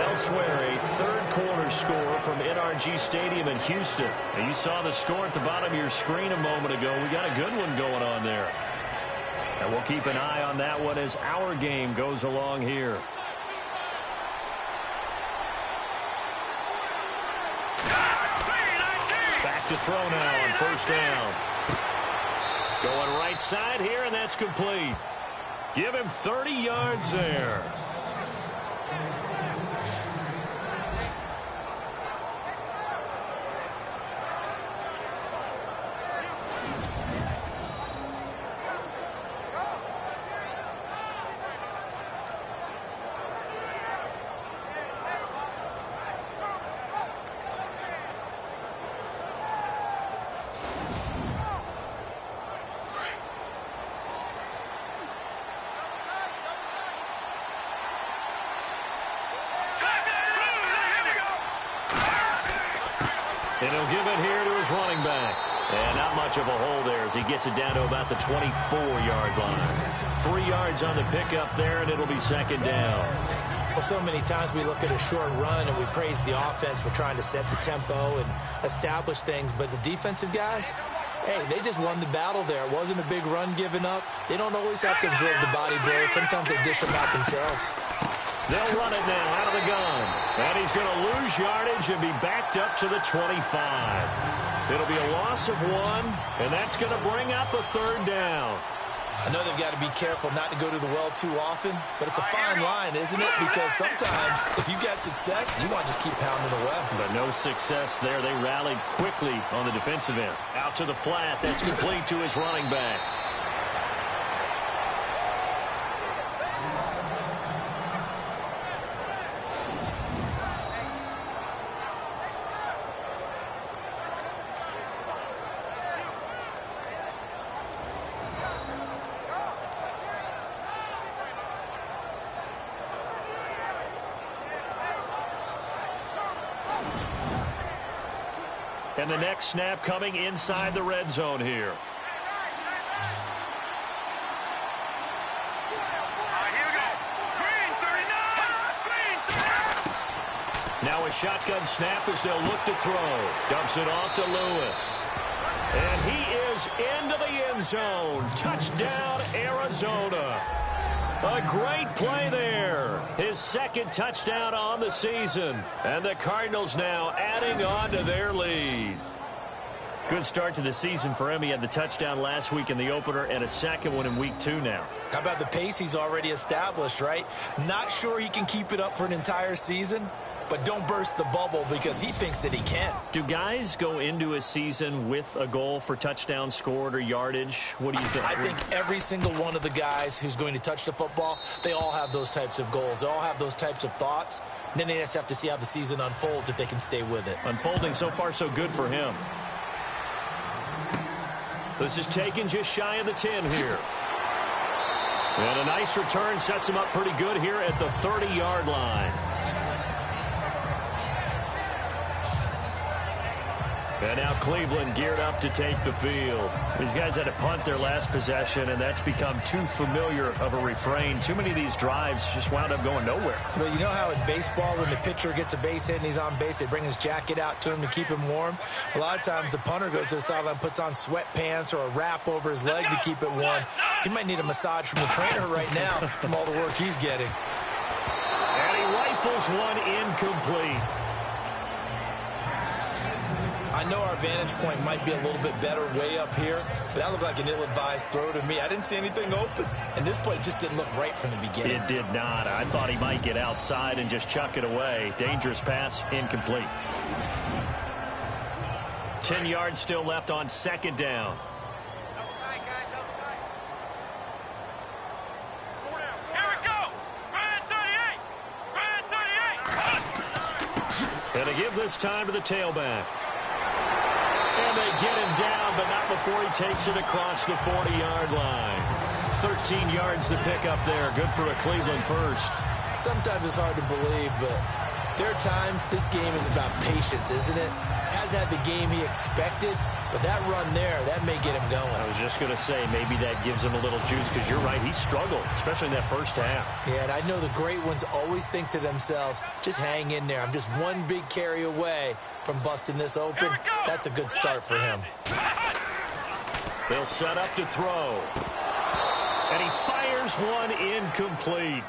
B: Elsewhere, a 3rd quarter score from NRG Stadium in Houston. And you saw the score at the bottom of your screen a moment ago. We got a good one going on there. And we'll keep an eye on that one as our game goes along here. Back to throw now on 1st down. Going right side here, and that's complete. Give him 30 yards there. And he'll give it here to his running back. And not much of a hole there as he gets it down to about the 24-yard line. 3 yards on the pickup there, and it'll be 2nd down.
C: Well, so many times we look at a short run and we praise the offense for trying to set the tempo and establish things. But the defensive guys, hey, they just won the battle there. It wasn't a big run given up. They don't always have to absorb the body blows. Sometimes they dish them out themselves.
B: They'll run it now out of the gun. And he's going to lose yardage and be backed up to the 25. It'll be a loss of 1, and that's going to bring up a 3rd down.
C: I know they've got to be careful not to go to the well too often, but it's a fine line, isn't it? Because sometimes if you got success, you want to just keep pounding away.
B: But no success there. They rallied quickly on the defensive end. Out to the flat. That's complete to his running back. And the next snap coming inside the red zone here.
G: Here we go. Green 39.
B: Now a shotgun snap as they'll look to throw. Dumps it off to Lewis. And he is into the end zone. Touchdown, Arizona. A great play there. His 2nd touchdown on the season. And the Cardinals now adding on to their lead. Good start to the season for him. He had the touchdown last week in the opener and a 2nd one in week 2 now.
C: How about the pace he's already established, right? Not sure he can keep it up for an entire season, but don't burst the bubble because he thinks that he can.
B: Do guys go into a season with a goal for touchdown scored or yardage? What do you think?
C: I think every single one of the guys who's going to touch the football, they all have those types of goals. They all have those types of thoughts. And then they just have to see how the season unfolds if they can stay with it.
B: Unfolding so far so good for him. This is taken just shy of the 10 here. And a nice return sets him up pretty good here at the 30-yard line. And now Cleveland geared up to take the field. These guys had to punt their last possession, and that's become too familiar of a refrain. Too many of these drives just wound up going nowhere.
C: But you know how in baseball, when the pitcher gets a base hit and he's on base, they bring his jacket out to him to keep him warm? A lot of times the punter goes to the sideline, puts on sweatpants or a wrap over his leg to keep it warm. He might need a massage from the trainer right now from all the work he's getting.
B: And he rifles one incomplete.
C: I know our vantage point might be a little bit better way up here, but that looked like an ill-advised throw to me. I didn't see anything open, and this play just didn't look right from the beginning.
B: It did not. I thought he might get outside and just chuck it away. Dangerous pass, incomplete. 10 yards still left on second down.
G: Here we go. Red 38. Red 38.
B: And they give this time to the tailback. And they get him down, but not before he takes it across the 40-yard line. 13 yards to pick up there. Good for a Cleveland first.
C: Sometimes it's hard to believe, but there are times this game is about patience, isn't it? Has had the game he expected, but that run there, that may get him going.
B: I was just going to say, maybe that gives him a little juice, because you're right, he struggled, especially in that first half.
C: Yeah, and I know the great ones always think to themselves, just hang in there. I'm just one big carry away from busting this open. That's a good start for him.
B: They'll set up to throw. And he fires one incomplete.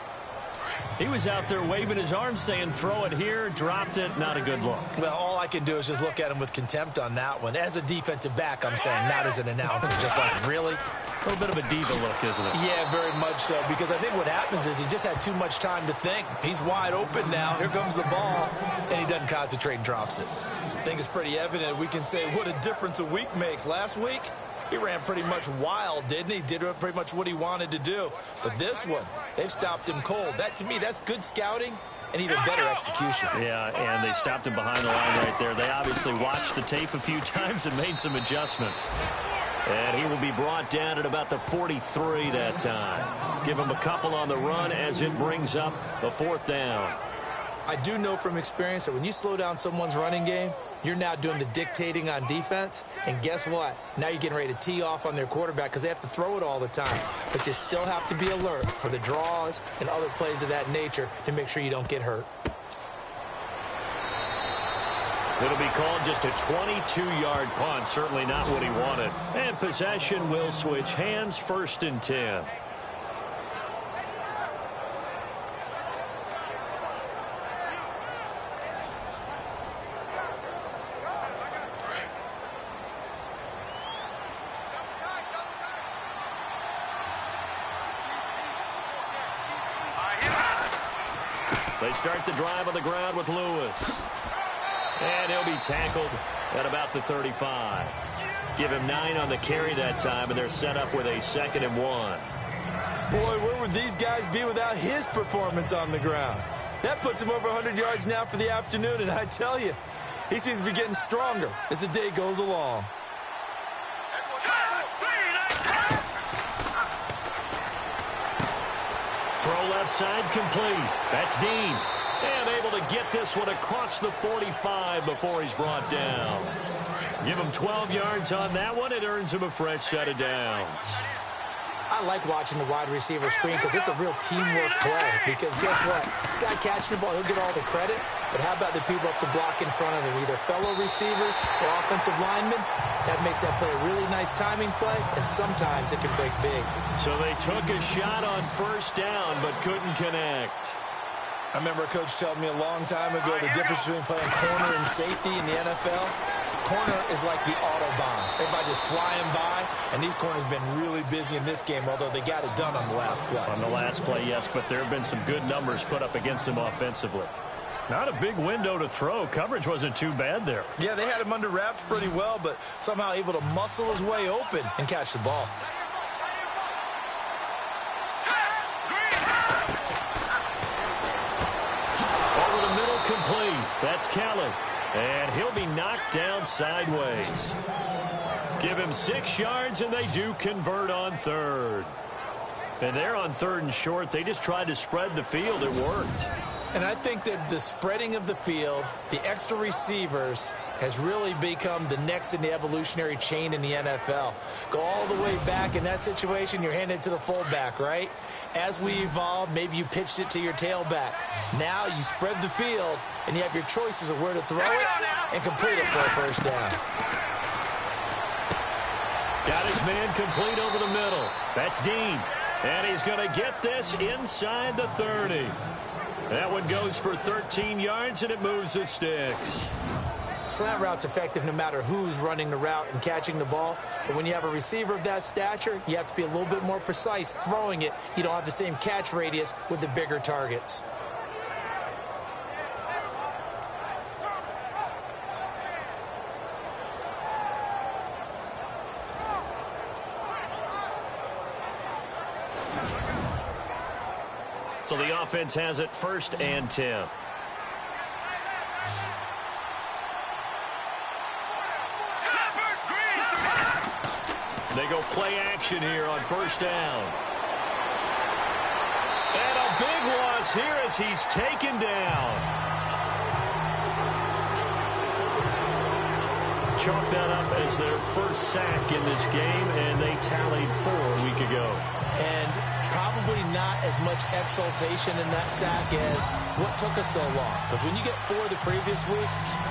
B: He was out there waving his arms saying, throw it here, dropped it, not a good look.
C: Well, all I can do is just look at him with contempt on that one. As a defensive back, I'm saying, not as an announcer. Just like, really?
B: A little bit of a diva look, isn't it?
C: Yeah, very much so, because I think what happens is he just had too much time to think. He's wide open now. Here comes the ball, and he doesn't concentrate and drops it. I think it's pretty evident. We can say what a difference a week makes. Last week, he ran pretty much wild, didn't he? Did pretty much what he wanted to do. But this one, they've stopped him cold. That, to me, that's good scouting and even better execution.
B: Yeah, and they stopped him behind the line right there. They obviously watched the tape a few times and made some adjustments. And he will be brought down at about the 43 that time. Give him a couple on the run as it brings up a fourth down.
C: I do know from experience that when you slow down someone's running game, you're now doing the dictating on defense. And guess what? Now you're getting ready to tee off on their quarterback because they have to throw it all the time. But you still have to be alert for the draws and other plays of that nature to make sure you don't get hurt.
B: It'll be called just a 22-yard punt. Certainly not what he wanted. And possession will switch hands, 1st and 10. They start the drive on the ground with Lewis. And he'll be tackled at about the 35. Give him 9 on the carry that time, and they're set up with a 2nd and 1.
C: Boy, where would these guys be without his performance on the ground? That puts him over 100 yards now for the afternoon, and I tell you, he seems to be getting stronger as the day goes along.
B: Throw left side complete. That's Dean. And able to get this one across the 45 before he's brought down. Give him 12 yards on that one. It earns him a fresh set of downs.
C: I like watching the wide receiver screen because it's a real teamwork play. Because guess what? The guy catching the ball, he'll get all the credit. But how about the people up to block in front of him? Either fellow receivers or offensive linemen. That makes that play a really nice timing play, and sometimes it can break big.
B: So they took a shot on 1st down, but couldn't connect.
C: I remember a coach telling me a long time ago the difference between playing corner and safety in the NFL. Corner is like the Autobahn. Everybody just flying by, and these corners have been really busy in this game, although they got it done on the last play.
B: On the last play, yes, but there have been some good numbers put up against them offensively. Not a big window to throw. Coverage wasn't too bad there.
C: Yeah, they had him under wraps pretty well, but somehow able to muscle his way open and catch the ball.
B: Over the middle, complete. That's Kelly. And he'll be knocked down sideways. Give him 6 yards, and they do convert on 3rd. And they're on 3rd and short. They just tried to spread the field. It worked.
C: And I think that the spreading of the field, the extra receivers, has really become the next in the evolutionary chain in the NFL. Go all the way back in that situation, you're handing it to the fullback, right? As we evolve, maybe you pitched it to your tailback. Now you spread the field, and you have your choices of where to throw it and complete it for a first down.
B: Got his man complete over the middle. That's Dean. And he's going to get this inside the 30. That one goes for 13 yards, and it moves the sticks.
C: Slant route's effective no matter who's running the route and catching the ball. But when you have a receiver of that stature, you have to be a little bit more precise throwing it. You don't have the same catch radius with the bigger targets.
B: So the offense has it 1st and 10. They go play action here on 1st down. And a big loss here as he's taken down. Chalk that up as their first sack in this game, and they tallied 4 a week ago.
C: And probably not as much exultation in that sack as what took us so long. Because when you get 4 the previous week,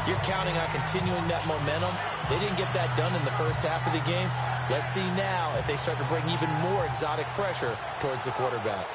C: you're counting on continuing that momentum. They didn't get that done in the first half of the game. Let's see now if they start to bring even more exotic pressure towards the quarterback.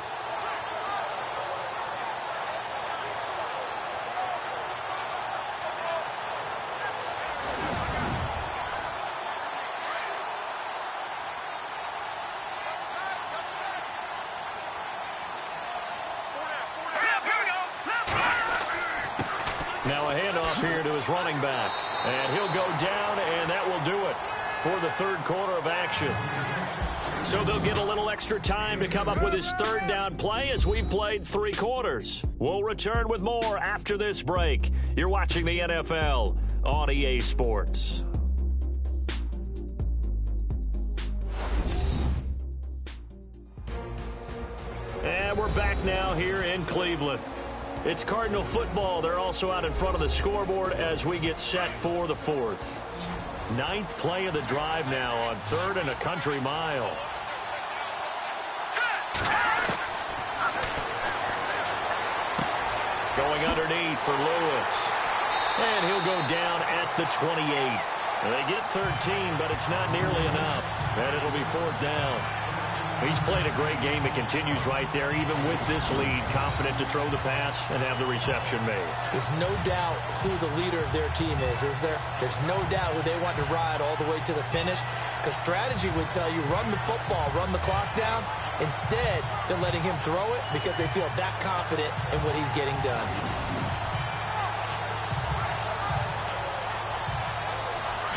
B: Now a handoff here to his running back. And he'll go down, and that will do it for the 3rd quarter of action. So they'll get a little extra time to come up with his 3rd down play as we've played 3 quarters. We'll return with more after this break. You're watching the NFL on EA Sports. And we're back now here in Cleveland. It's Cardinal football. They're also out in front of the scoreboard as we get set for the 4th. 9th play of the drive now on 3rd and a country mile. Going underneath for Lewis. And he'll go down at the 28. They get 13, but it's not nearly enough. And it'll be 4th down. He's played a great game. It continues right there, even with this lead, confident to throw the pass and have the reception made.
C: There's no doubt who the leader of their team is there? There's no doubt who they want to ride all the way to the finish. Because strategy would tell you, run the football, run the clock down. Instead, they're letting him throw it because they feel that confident in what he's getting done.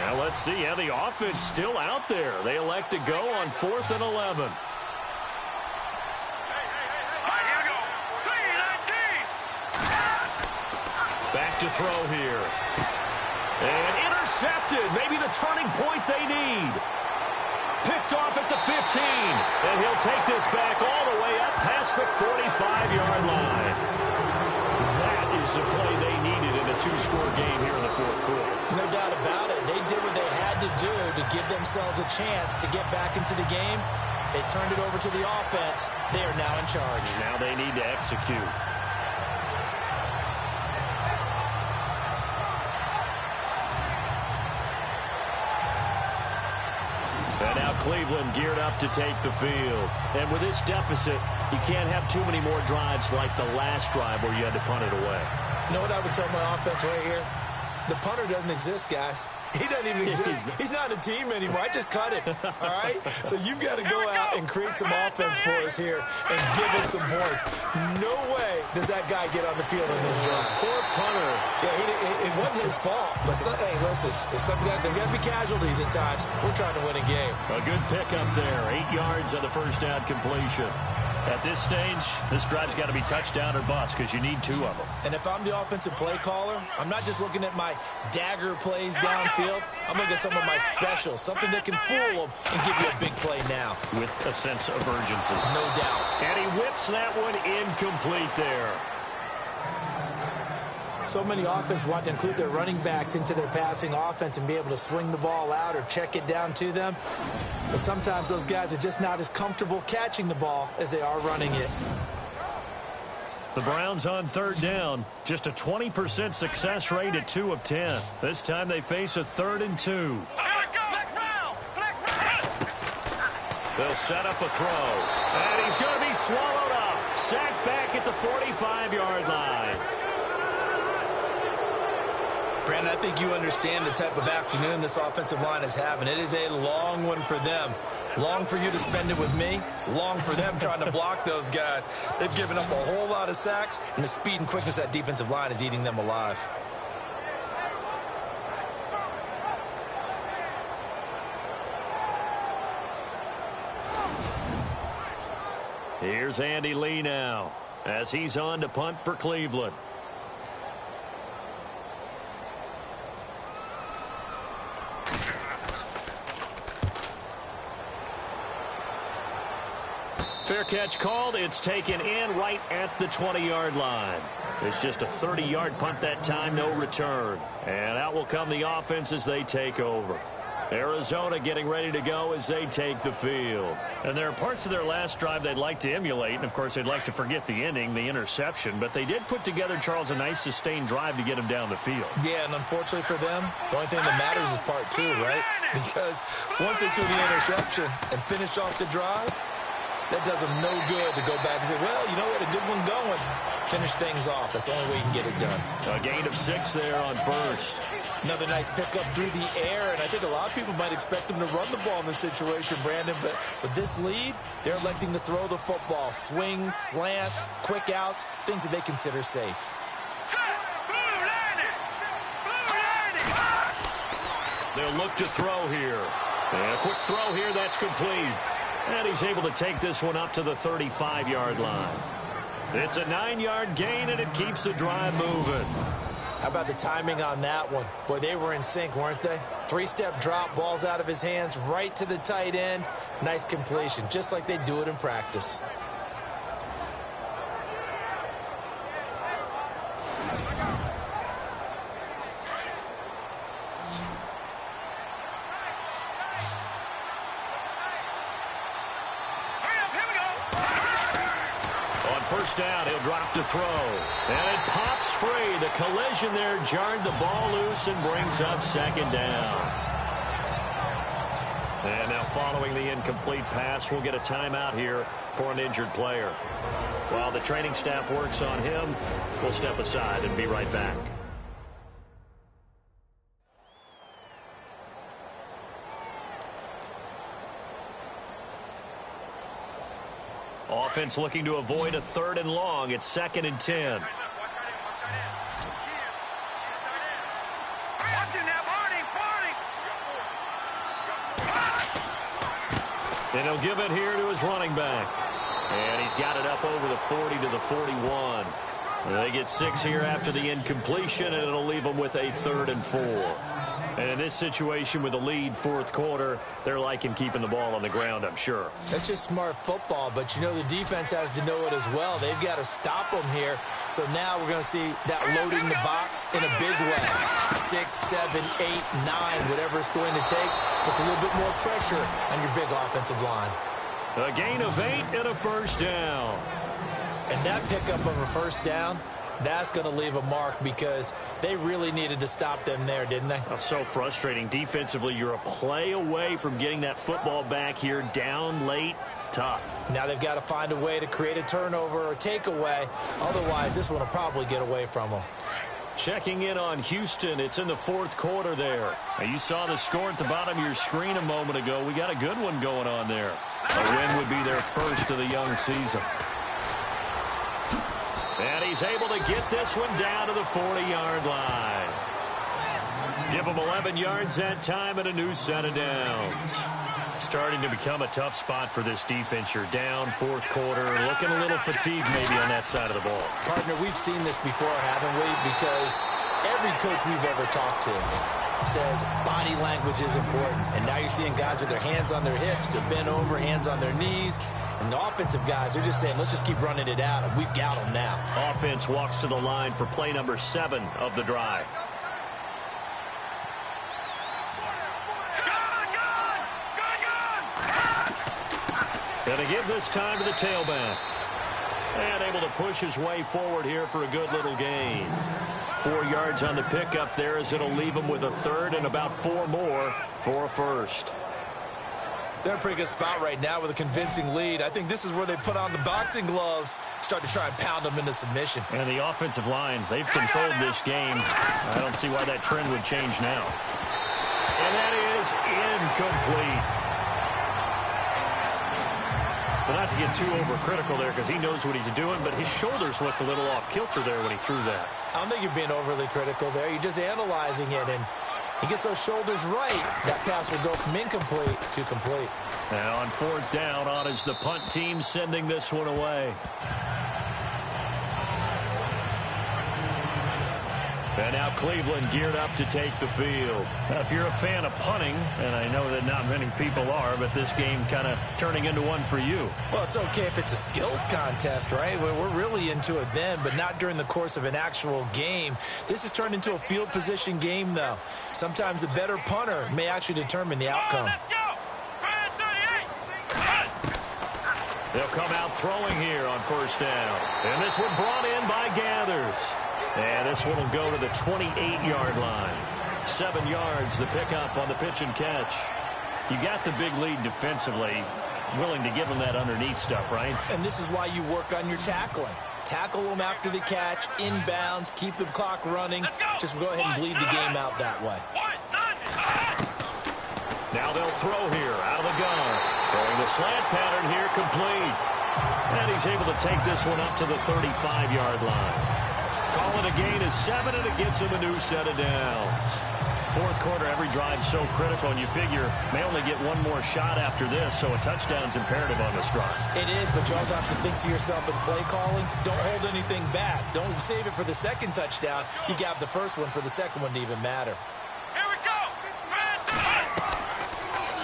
B: Now let's see how the offense still out there. They elect to go on 4th and 11. Back to throw here. And intercepted. Maybe the turning point they need. Picked off at the 15. And he'll take this back all the way up past the 45-yard line. That is the play they needed in a 2-score game here in the 4th quarter.
C: No doubt about it. They did what they had to do to give themselves a chance to get back into the game. They turned it over to the offense. They are now in charge.
B: Now they need to execute. And now Cleveland geared up to take the field. And with this deficit, you can't have too many more drives like the last drive where you had to punt it away.
C: You know what I would tell my offense right here? The punter doesn't exist, guys. He doesn't even exist. He's not a team anymore. I just cut him, all right? So you've got to go out and create some offense for us here and give us some points. No way does that guy get on the field in this drive.
B: Poor punter.
C: Yeah, it wasn't his fault. But, hey, listen, there's got to be casualties at times. We're trying to win a game.
B: A good pickup there. 8 yards on the 1st down completion. At this stage, this drive's got to be touchdown or bust because you need 2 of them.
C: And if I'm the offensive play caller, I'm not just looking at my dagger plays downfield. I'm looking at some of my specials, something that can fool them and give you a big play now.
B: With a sense of urgency.
C: No doubt.
B: And he whips that one incomplete there.
C: So many offense want to include their running backs into their passing offense and be able to swing the ball out or check it down to them. But sometimes those guys are just not as comfortable catching the ball as they are running it.
B: The Browns on third down. Just a 20% success rate at 2 of 10. This time they face a 3rd and 2. They'll set up a throw. And he's going to be swallowed up. Sacked back at the 45-yard line.
C: Brandon, I think you understand the type of afternoon this offensive line is having. It is a long one for them. Long for you to spend it with me. Long for them trying to block those guys. They've given up a whole lot of sacks, and the speed and quickness of that defensive line is eating them alive.
B: Here's Andy Lee now as he's on to punt for Cleveland. Fair catch called. It's taken in right at the 20-yard line. It's just a 30-yard punt that time, no return. And out will come the offense as they take over. Arizona getting ready to go as they take the field. And there are parts of their last drive they'd like to emulate. And, of course, they'd like to forget the ending, the interception. But they did put together, Charles, a nice sustained drive to get him down the field.
C: Yeah, and unfortunately for them, the only thing that matters is part 2, right? Because once they threw the interception and finished off the drive, that does them no good to go back and say, well, you know, we had a good one going. Finish things off. That's the only way you can get it done.
B: A gain of 6 there on first.
C: Another nice pickup through the air, and I think a lot of people might expect them to run the ball in this situation, Brandon, but with this lead, they're electing to throw the football. Swings, slants, quick outs, things that they consider safe.
B: They'll look to throw here. And a quick throw here, that's complete. And he's able to take this one up to the 35-yard line. It's a 9-yard gain, and it keeps the drive moving.
C: How about the timing on that one? Boy, they were in sync, weren't they? 3-step drop, ball's out of his hands, right to the tight end. Nice completion, just like they do it in practice.
B: First down, he'll drop to throw. And it pops free. The collision there jarred the ball loose and brings up 2nd down. And now following the incomplete pass, we'll get a timeout here for an injured player. While the training staff works on him, we'll step aside and be right back. Offense looking to avoid a 3rd and long. It's 2nd and 10. And he'll give it here to his running back. And he's got it up over the 40 to the 41. They get 6 here after the incompletion, and it'll leave them with a 3rd and 4. And in this situation with a lead 4th quarter, they're liking keeping the ball on the ground, I'm sure.
C: That's just smart football, but you know the defense has to know it as well. They've got to stop them here. So now we're going to see that loading the box in a big way. 6, 7, 8, 9, whatever it's going to take, puts a little bit more pressure on your big offensive line.
B: A gain of 8 and a first down.
C: And that pickup of a first down, that's going to leave a mark because they really needed to stop them there, didn't they?
B: Oh, so frustrating. Defensively, you're a play away from getting that football back here down late. Tough.
C: Now they've got to find a way to create a turnover or takeaway. Otherwise, this one will probably get away from them.
B: Checking in on Houston. It's in the 4th quarter there. Now, you saw the score at the bottom of your screen a moment ago. We got a good one going on there. A win would be their first of the young season. And he's able to get this one down to the 40-yard line. Give him 11 yards that time and a new set of downs. Starting to become a tough spot for this defense. You're down 4th quarter, looking a little fatigued maybe on that side of the ball.
C: Partner, we've seen this before, haven't we? Because every coach we've ever talked to says body language is important. And now you're seeing guys with their hands on their hips, they're bent over, hands on their knees, and And the offensive guys, they're just saying, let's just keep running it out, and we've got them now.
B: Offense walks to the line for play number 7 of the drive. Going to give this time to the tailback. And able to push his way forward here for a good little gain. 4 yards on the pickup there as it'll leave him with a third and about 4 more for a first.
C: They're in a pretty good spot right now with a convincing lead. I think this is where they put on the boxing gloves, start to try and pound them into submission.
B: And the offensive line, they've controlled this game. I don't see why that trend would change now. And that is incomplete. But not to get too overcritical there because he knows what he's doing, but his shoulders looked a little off kilter there when he threw that.
C: I don't think you're being overly critical there. You're just analyzing it, and he gets those shoulders right. That pass will go from incomplete to complete.
B: Now on 4th down, on is the punt team sending this one away. And now Cleveland geared up to take the field. Now, if you're a fan of punting, and I know that not many people are, but this game kind of turning into one for you.
C: Well, it's okay if it's a skills contest, right? We're really into it then, but not during the course of an actual game. This has turned into a field position game, though. Sometimes the better punter may actually determine the outcome.
B: They'll come out throwing here on 1st down. And this one brought in by Gathers. And this one will go to the 28-yard line. 7 yards, the pickup on the pitch and catch. You got the big lead defensively, willing to give them that underneath stuff, right?
C: And this is why you work on your tackling. Tackle them after the catch, inbounds, keep the clock running. Just go ahead and bleed the game out that way.
B: Now they'll throw here out of the gun. Throwing the slant pattern here complete. And he's able to take this one up to the 35-yard line. Call it a gain of 7, and it gets him a new set of downs. 4th quarter, every drive's so critical, and you figure may only get one more shot after this, so a touchdown's imperative on this drive.
C: It is, but you also have to think to yourself in play calling, don't hold anything back. Don't save it for the second touchdown. You got the first one for the second one to even matter.
G: Here we go.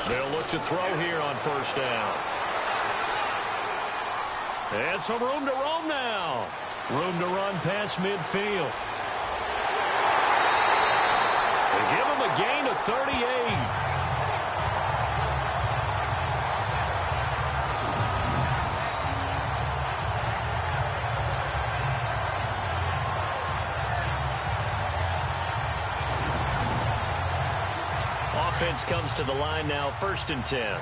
B: They'll look to throw here on 1st down. And some room to roam now. Room to run past midfield. They give him a gain of 38. Offense comes to the line now, 1st and 10.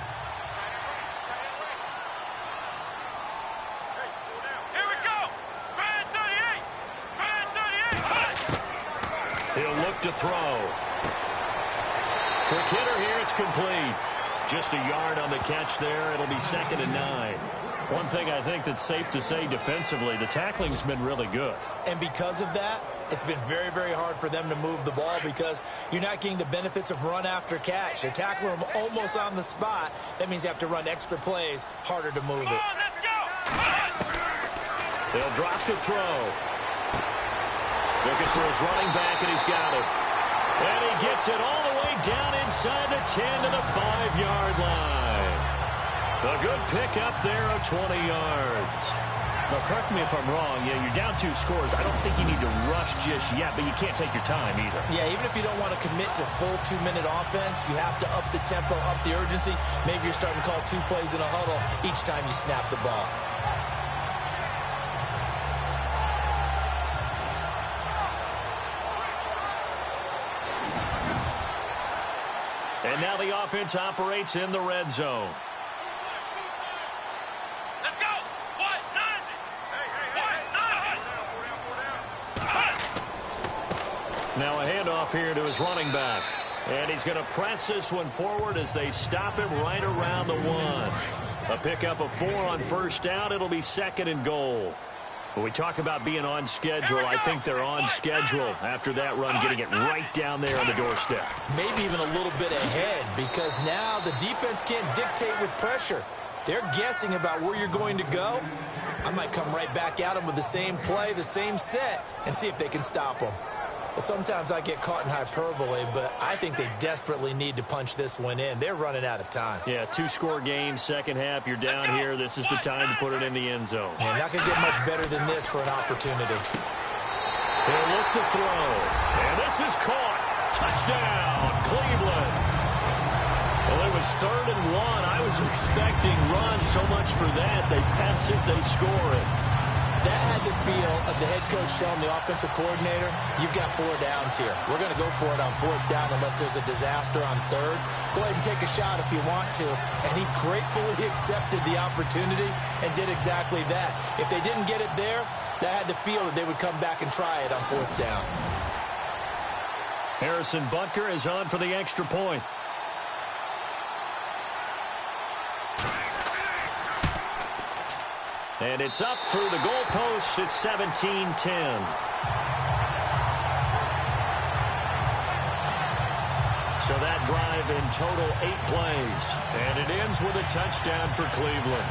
B: He'll look to throw. Quick hitter here, it's complete. Just a yard on the catch there. It'll be 2nd and 9. One thing I think that's safe to say defensively, the tackling's been really good.
C: And because of that, it's been very, very hard for them to move the ball because you're not getting the benefits of run after catch. They tackle them almost on the spot. That means you have to run extra plays, harder to move it.
B: They'll drop to throw. Looking for his running back, and he's got it. And he gets it all the way down inside the 10 to the 5-yard line. A good pickup there of 20 yards. Now, correct me if I'm wrong. Yeah, you're down 2 scores. I don't think you need to rush just yet, but you can't take your time either.
C: Yeah, even if you don't want to commit to full 2-minute offense, you have to up the tempo, up the urgency. Maybe you're starting to call 2 plays in a huddle each time you snap the ball.
B: And now the offense operates in the red zone.
G: Let's go. What?
B: Now a handoff here to his running back. And he's going to press this one forward as they stop him right around the 1. A pickup of 4 on 1st down. It'll be 2nd and goal. When we talk about being on schedule, I think they're on schedule after that run, getting it right down there on the doorstep.
C: Maybe even a little bit ahead because now the defense can't dictate with pressure. They're guessing about where you're going to go. I might come right back at them with the same play, the same set, and see if they can stop them. Well, sometimes I get caught in hyperbole, but I think they desperately need to punch this one in. They're running out of time.
B: Yeah, two-score game, second half. You're down here. This is the time to put it in the end zone.
C: And not going to get much better than this for an opportunity.
B: They'll look to throw. And this is caught. Touchdown, Cleveland. Well, it was 3rd and 1. I was expecting run so much for that. They pass it, they score it.
C: That had the feel of the head coach telling the offensive coordinator, you've got 4 downs here. We're going to go for it on 4th down unless there's a disaster on 3rd. Go ahead and take a shot if you want to. And he gratefully accepted the opportunity and did exactly that. If they didn't get it there, that had the feel that they would come back and try it on 4th down.
B: Harrison Butker is on for the extra point. And it's up through the goalposts. It's 17-10. So that drive in total 8 plays. And it ends with a touchdown for Cleveland.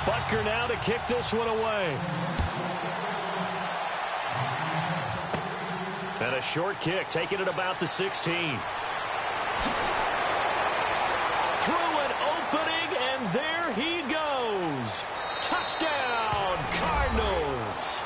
B: Butker now to kick this one away. And a short kick, taking it about the 16. Through an opening, and there he goes. Touchdown, Cardinals.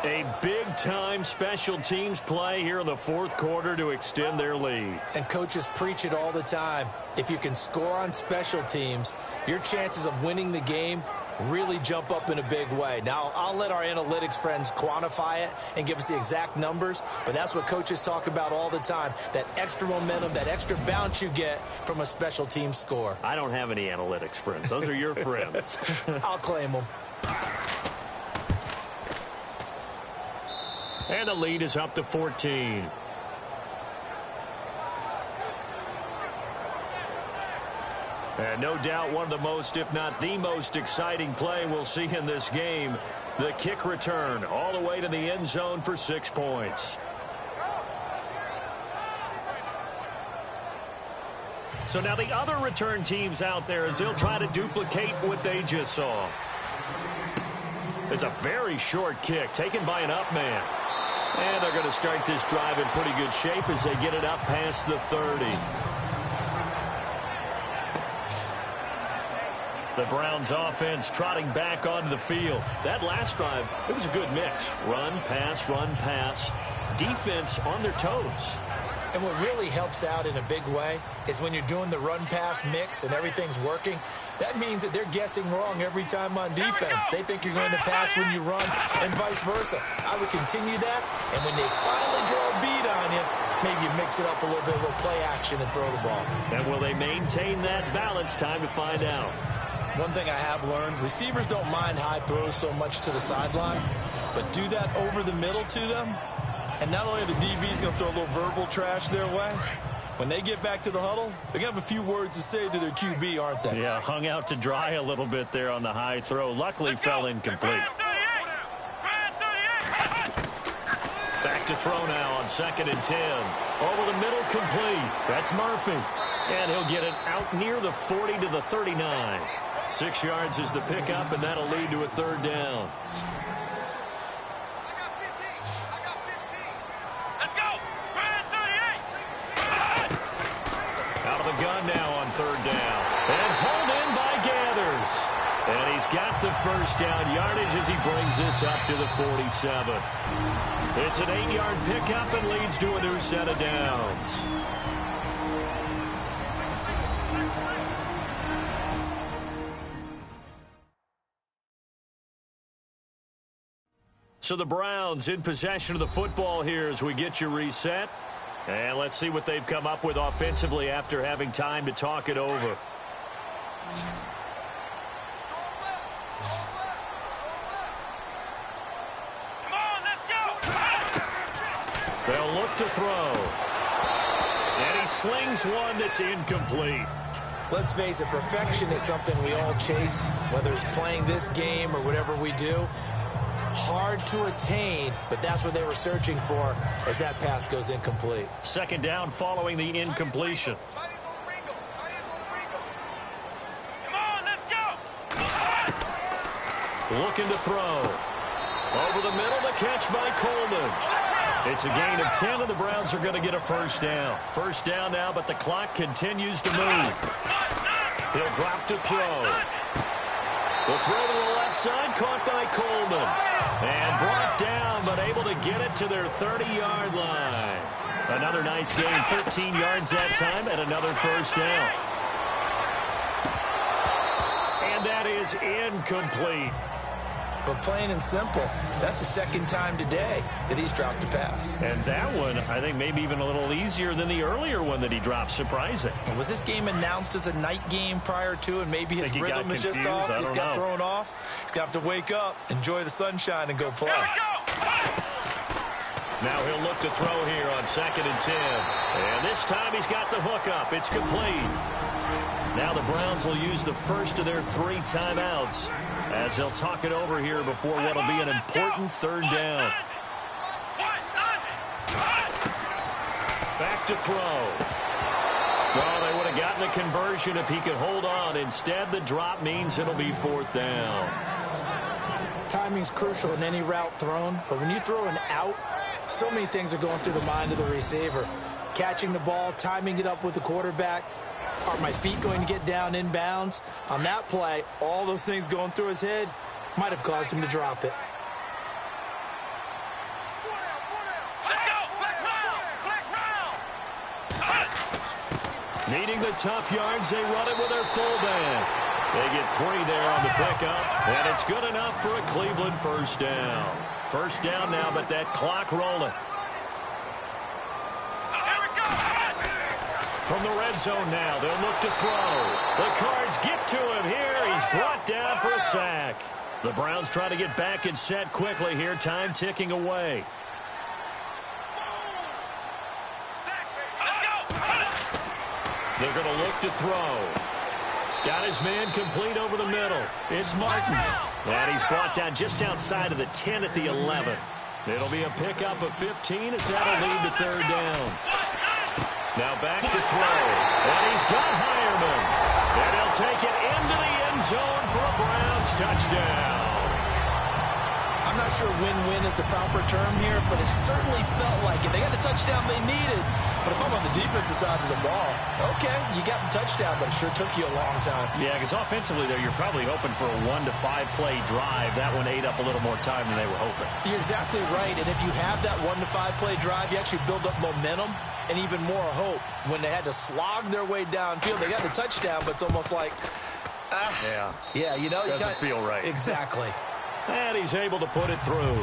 B: A big-time special teams play here in the 4th quarter to extend their lead.
C: And coaches preach it all the time. If you can score on special teams, your chances of winning the game really jump up in a big way. Now, I'll let our analytics friends quantify it and give us the exact numbers, but that's what coaches talk about all the time, that extra momentum, that extra bounce you get from a special team score.
B: I don't have any analytics friends. Those are your friends.
C: I'll claim them.
B: And the lead is up to 14. And no doubt one of the most, if not the most exciting play we'll see in this game. The kick return all the way to the end zone for 6 points. So now the other return teams out there as they'll try to duplicate what they just saw. It's a very short kick taken by an up man. And they're going to start this drive in pretty good shape as they get it up past the 30. The Browns offense trotting back onto the field. That last drive, it was a good mix. Run, pass, defense on their toes.
C: And what really helps out in a big way is when you're doing the run-pass mix and everything's working, that means that they're guessing wrong every time on defense. They think you're going to pass when you run and vice versa. I would continue that, and when they finally draw a beat on you, maybe you mix it up a little bit, a little play action and throw the ball.
B: And will they maintain that balance? Time to find out.
C: One thing I have learned, receivers don't mind high throws so much to the sideline, but do that over the middle to them, and not only are the DBs going to throw a little verbal trash their way, when they get back to the huddle, they're going to have a few words to say to their QB, aren't they?
B: Yeah, hung out to dry a little bit there on the high throw. Luckily fell incomplete. Back to throw now on 2nd and 10. Over the middle, complete. That's Murphy. And he'll get it out near the 40 to the 39. 6 yards is the pickup, and that'll lead to a 3rd down. Out of the gun now on 3rd down. And hauled in by Gathers. And he's got the 1st down yardage as he brings this up to the 47. It's an 8-yard pickup and leads to a new set of downs. So the Browns in possession of the football here as we get you reset. And let's see what they've come up with offensively after having time to talk it over. They'll look to throw. And he slings one that's incomplete.
C: Let's face it, perfection is something we all chase, whether it's playing this game or whatever we do. Hard to attain, but that's what they were searching for as that pass goes incomplete.
B: Second down following the incompletion.
G: Come on, let's go.
B: Looking to throw. Over the middle, the catch by Coleman. It's a gain of 10, and the Browns are going to get a first down. First down now, but the clock continues to move. He'll drop to throw. The throw to the left side, caught by Coleman. And brought down, but able to get it to their 30-yard line. Another nice gain, 13 yards that time, and another first down. And that is incomplete.
C: But plain and simple, that's the second time today that he's dropped a pass.
B: And that one, I think, maybe even a little easier than the earlier one that he dropped. Surprising.
C: Was this game announced as a night game prior to, and maybe his rhythm is just off? He's got thrown off. He's got to wake up, enjoy the sunshine, and go play.
B: Now he'll look to throw here on 2nd and 10. And this time he's got the hook up. It's complete. Now the Browns will use the first of their 3 timeouts as they'll talk it over here before what will be an important third down. Back to throw. Well, they would have gotten a conversion if he could hold on. Instead, the drop means it'll be 4th down.
C: Timing's crucial in any route thrown, but when you throw an out, so many things are going through the mind of the receiver. Catching the ball, timing it up with the quarterback. Are my feet going to get down in bounds? On that play, all those things going through his head might have caused him to drop it.
B: Needing the tough yards, they run it with their fullback. They get 3 there on the pickup, and it's good enough for a Cleveland first down. First down now, but that clock rolling. From the red zone now, they'll look to throw. The Cards get to him here. He's brought down for a sack. The Browns try to get back and set quickly here. Time ticking away. They're going to look to throw. Got his man complete over the middle. It's Martin. And he's brought down just outside of the 10 at the 11. It'll be a pickup of 15 as that'll lead to third down. Now back to throw. And he's got Hireman. And he'll take it into the end zone for a Browns touchdown.
C: I'm not sure win-win is the proper term here, but it certainly felt like it. They got the touchdown they needed. But if I'm on the defensive side of the ball, okay, you got the touchdown, but it sure took you a long time.
B: Yeah, because offensively there, you're probably hoping for a 1 to 5 play drive. That one ate up a little more time than they were hoping.
C: You're exactly right. And if you have that 1 to 5 play drive, you actually build up momentum and even more hope. When they had to slog their way downfield, they got the touchdown, but it's almost like, yeah, you know,
B: doesn't feel right.
C: Exactly.
B: And he's able to put it through.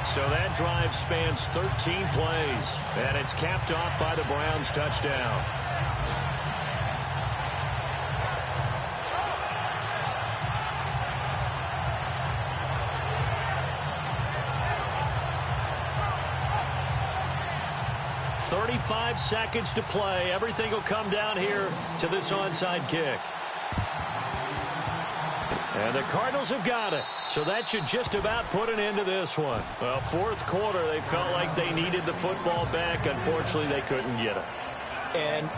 B: So that drive spans 13 plays, and it's capped off by the Browns touchdown. "35 seconds to play. Everything will come down here to this onside kick. And the Cardinals have got it. So that should just about put an end to this one. Well, 4th quarter, they felt like they needed the football back. Unfortunately, they couldn't get it.
C: And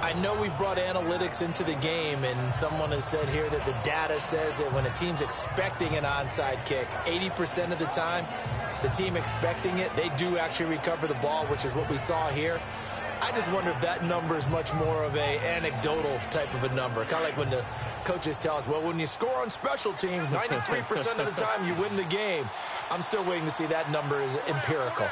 C: I know we brought analytics into the game, and someone has said here that the data says that when a team's expecting an onside kick, 80% of the time, the team expecting it, they do actually recover the ball, which is what we saw here. I just wonder if that number is much more of a anecdotal type of a number. Kind of like when the coaches tell us, well, when you score on special teams, 93% of the time you win the game. I'm still waiting to see that number is empirical.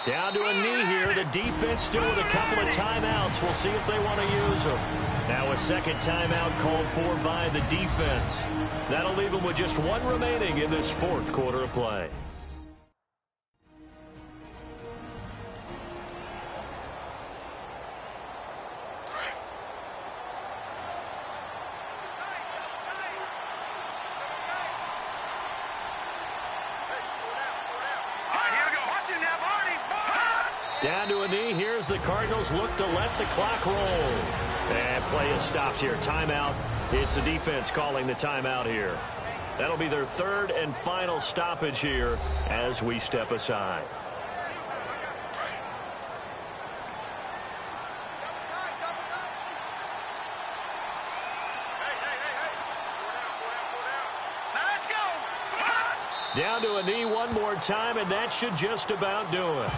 B: Down to a knee here. The defense still with a couple of timeouts. We'll see if they want to use them. Now a second timeout called for by the defense. That'll leave them with just 1 remaining in this 4th quarter of play. Down to a knee. Here's the Cardinals look to let the clock roll. And play is stopped here. Timeout. It's the defense calling the timeout here. That'll be their third and final stoppage here as we step aside. Down to a knee one more time, and that should just about do it.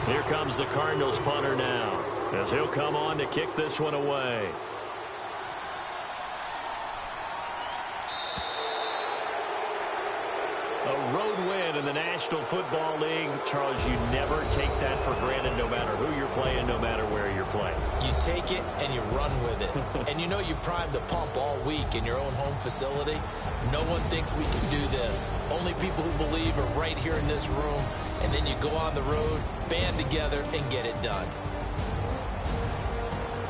B: Here comes the Cardinals punter now, as he'll come on to kick this one away. A road win in the National Football League. Charles, you never take that for granted no matter who you're playing, no matter where you're playing.
C: You take it and you run with it. And you know you primed the pump all week in your own home facility. No one thinks we can do this. Only people who believe are right here in this room. And then you go on the road, band together, and get it done.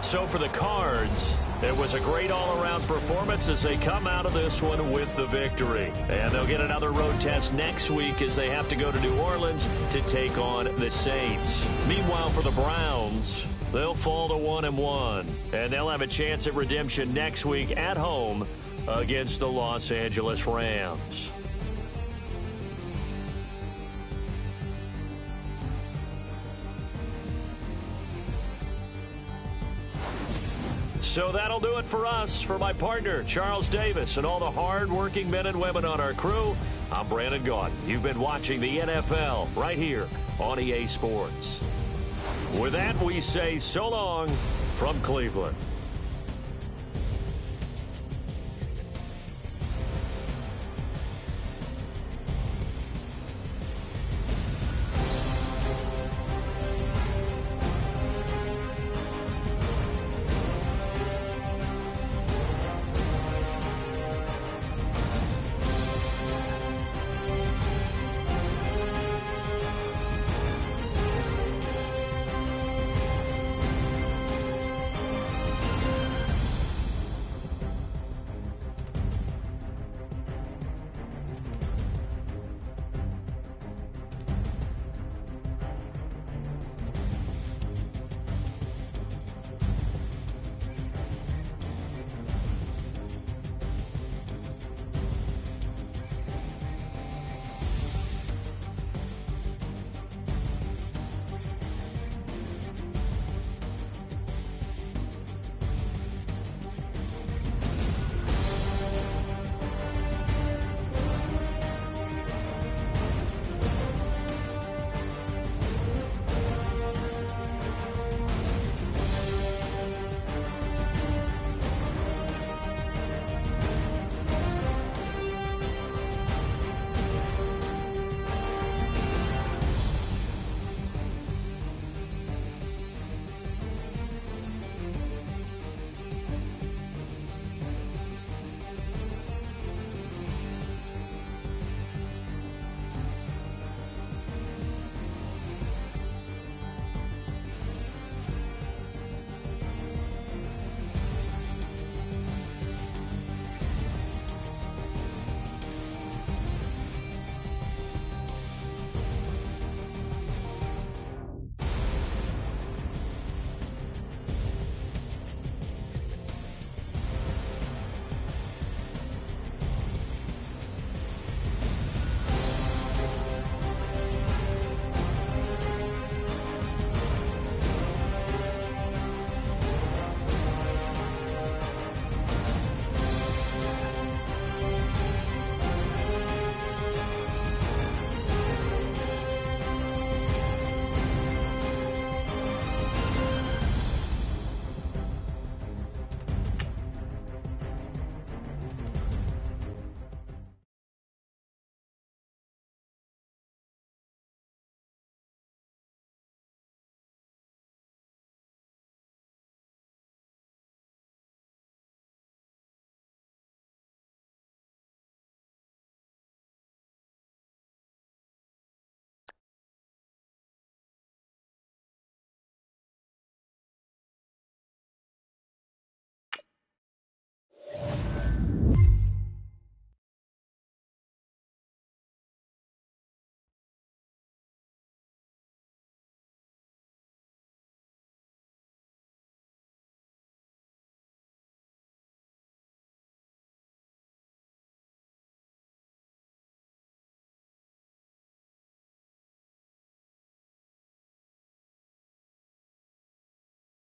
B: So for the Cards, it was a great all-around performance as they come out of this one with the victory. And they'll get another road test next week as they have to go to New Orleans to take on the Saints. Meanwhile, for the Browns, they'll fall to 1-1. And they'll have a chance at redemption next week at home against the Los Angeles Rams. So that'll do it for us. For my partner, Charles Davis, and all the hard-working men and women on our crew, I'm Brandon Gaudin. You've been watching the NFL right here on EA Sports. With that, we say so long from Cleveland.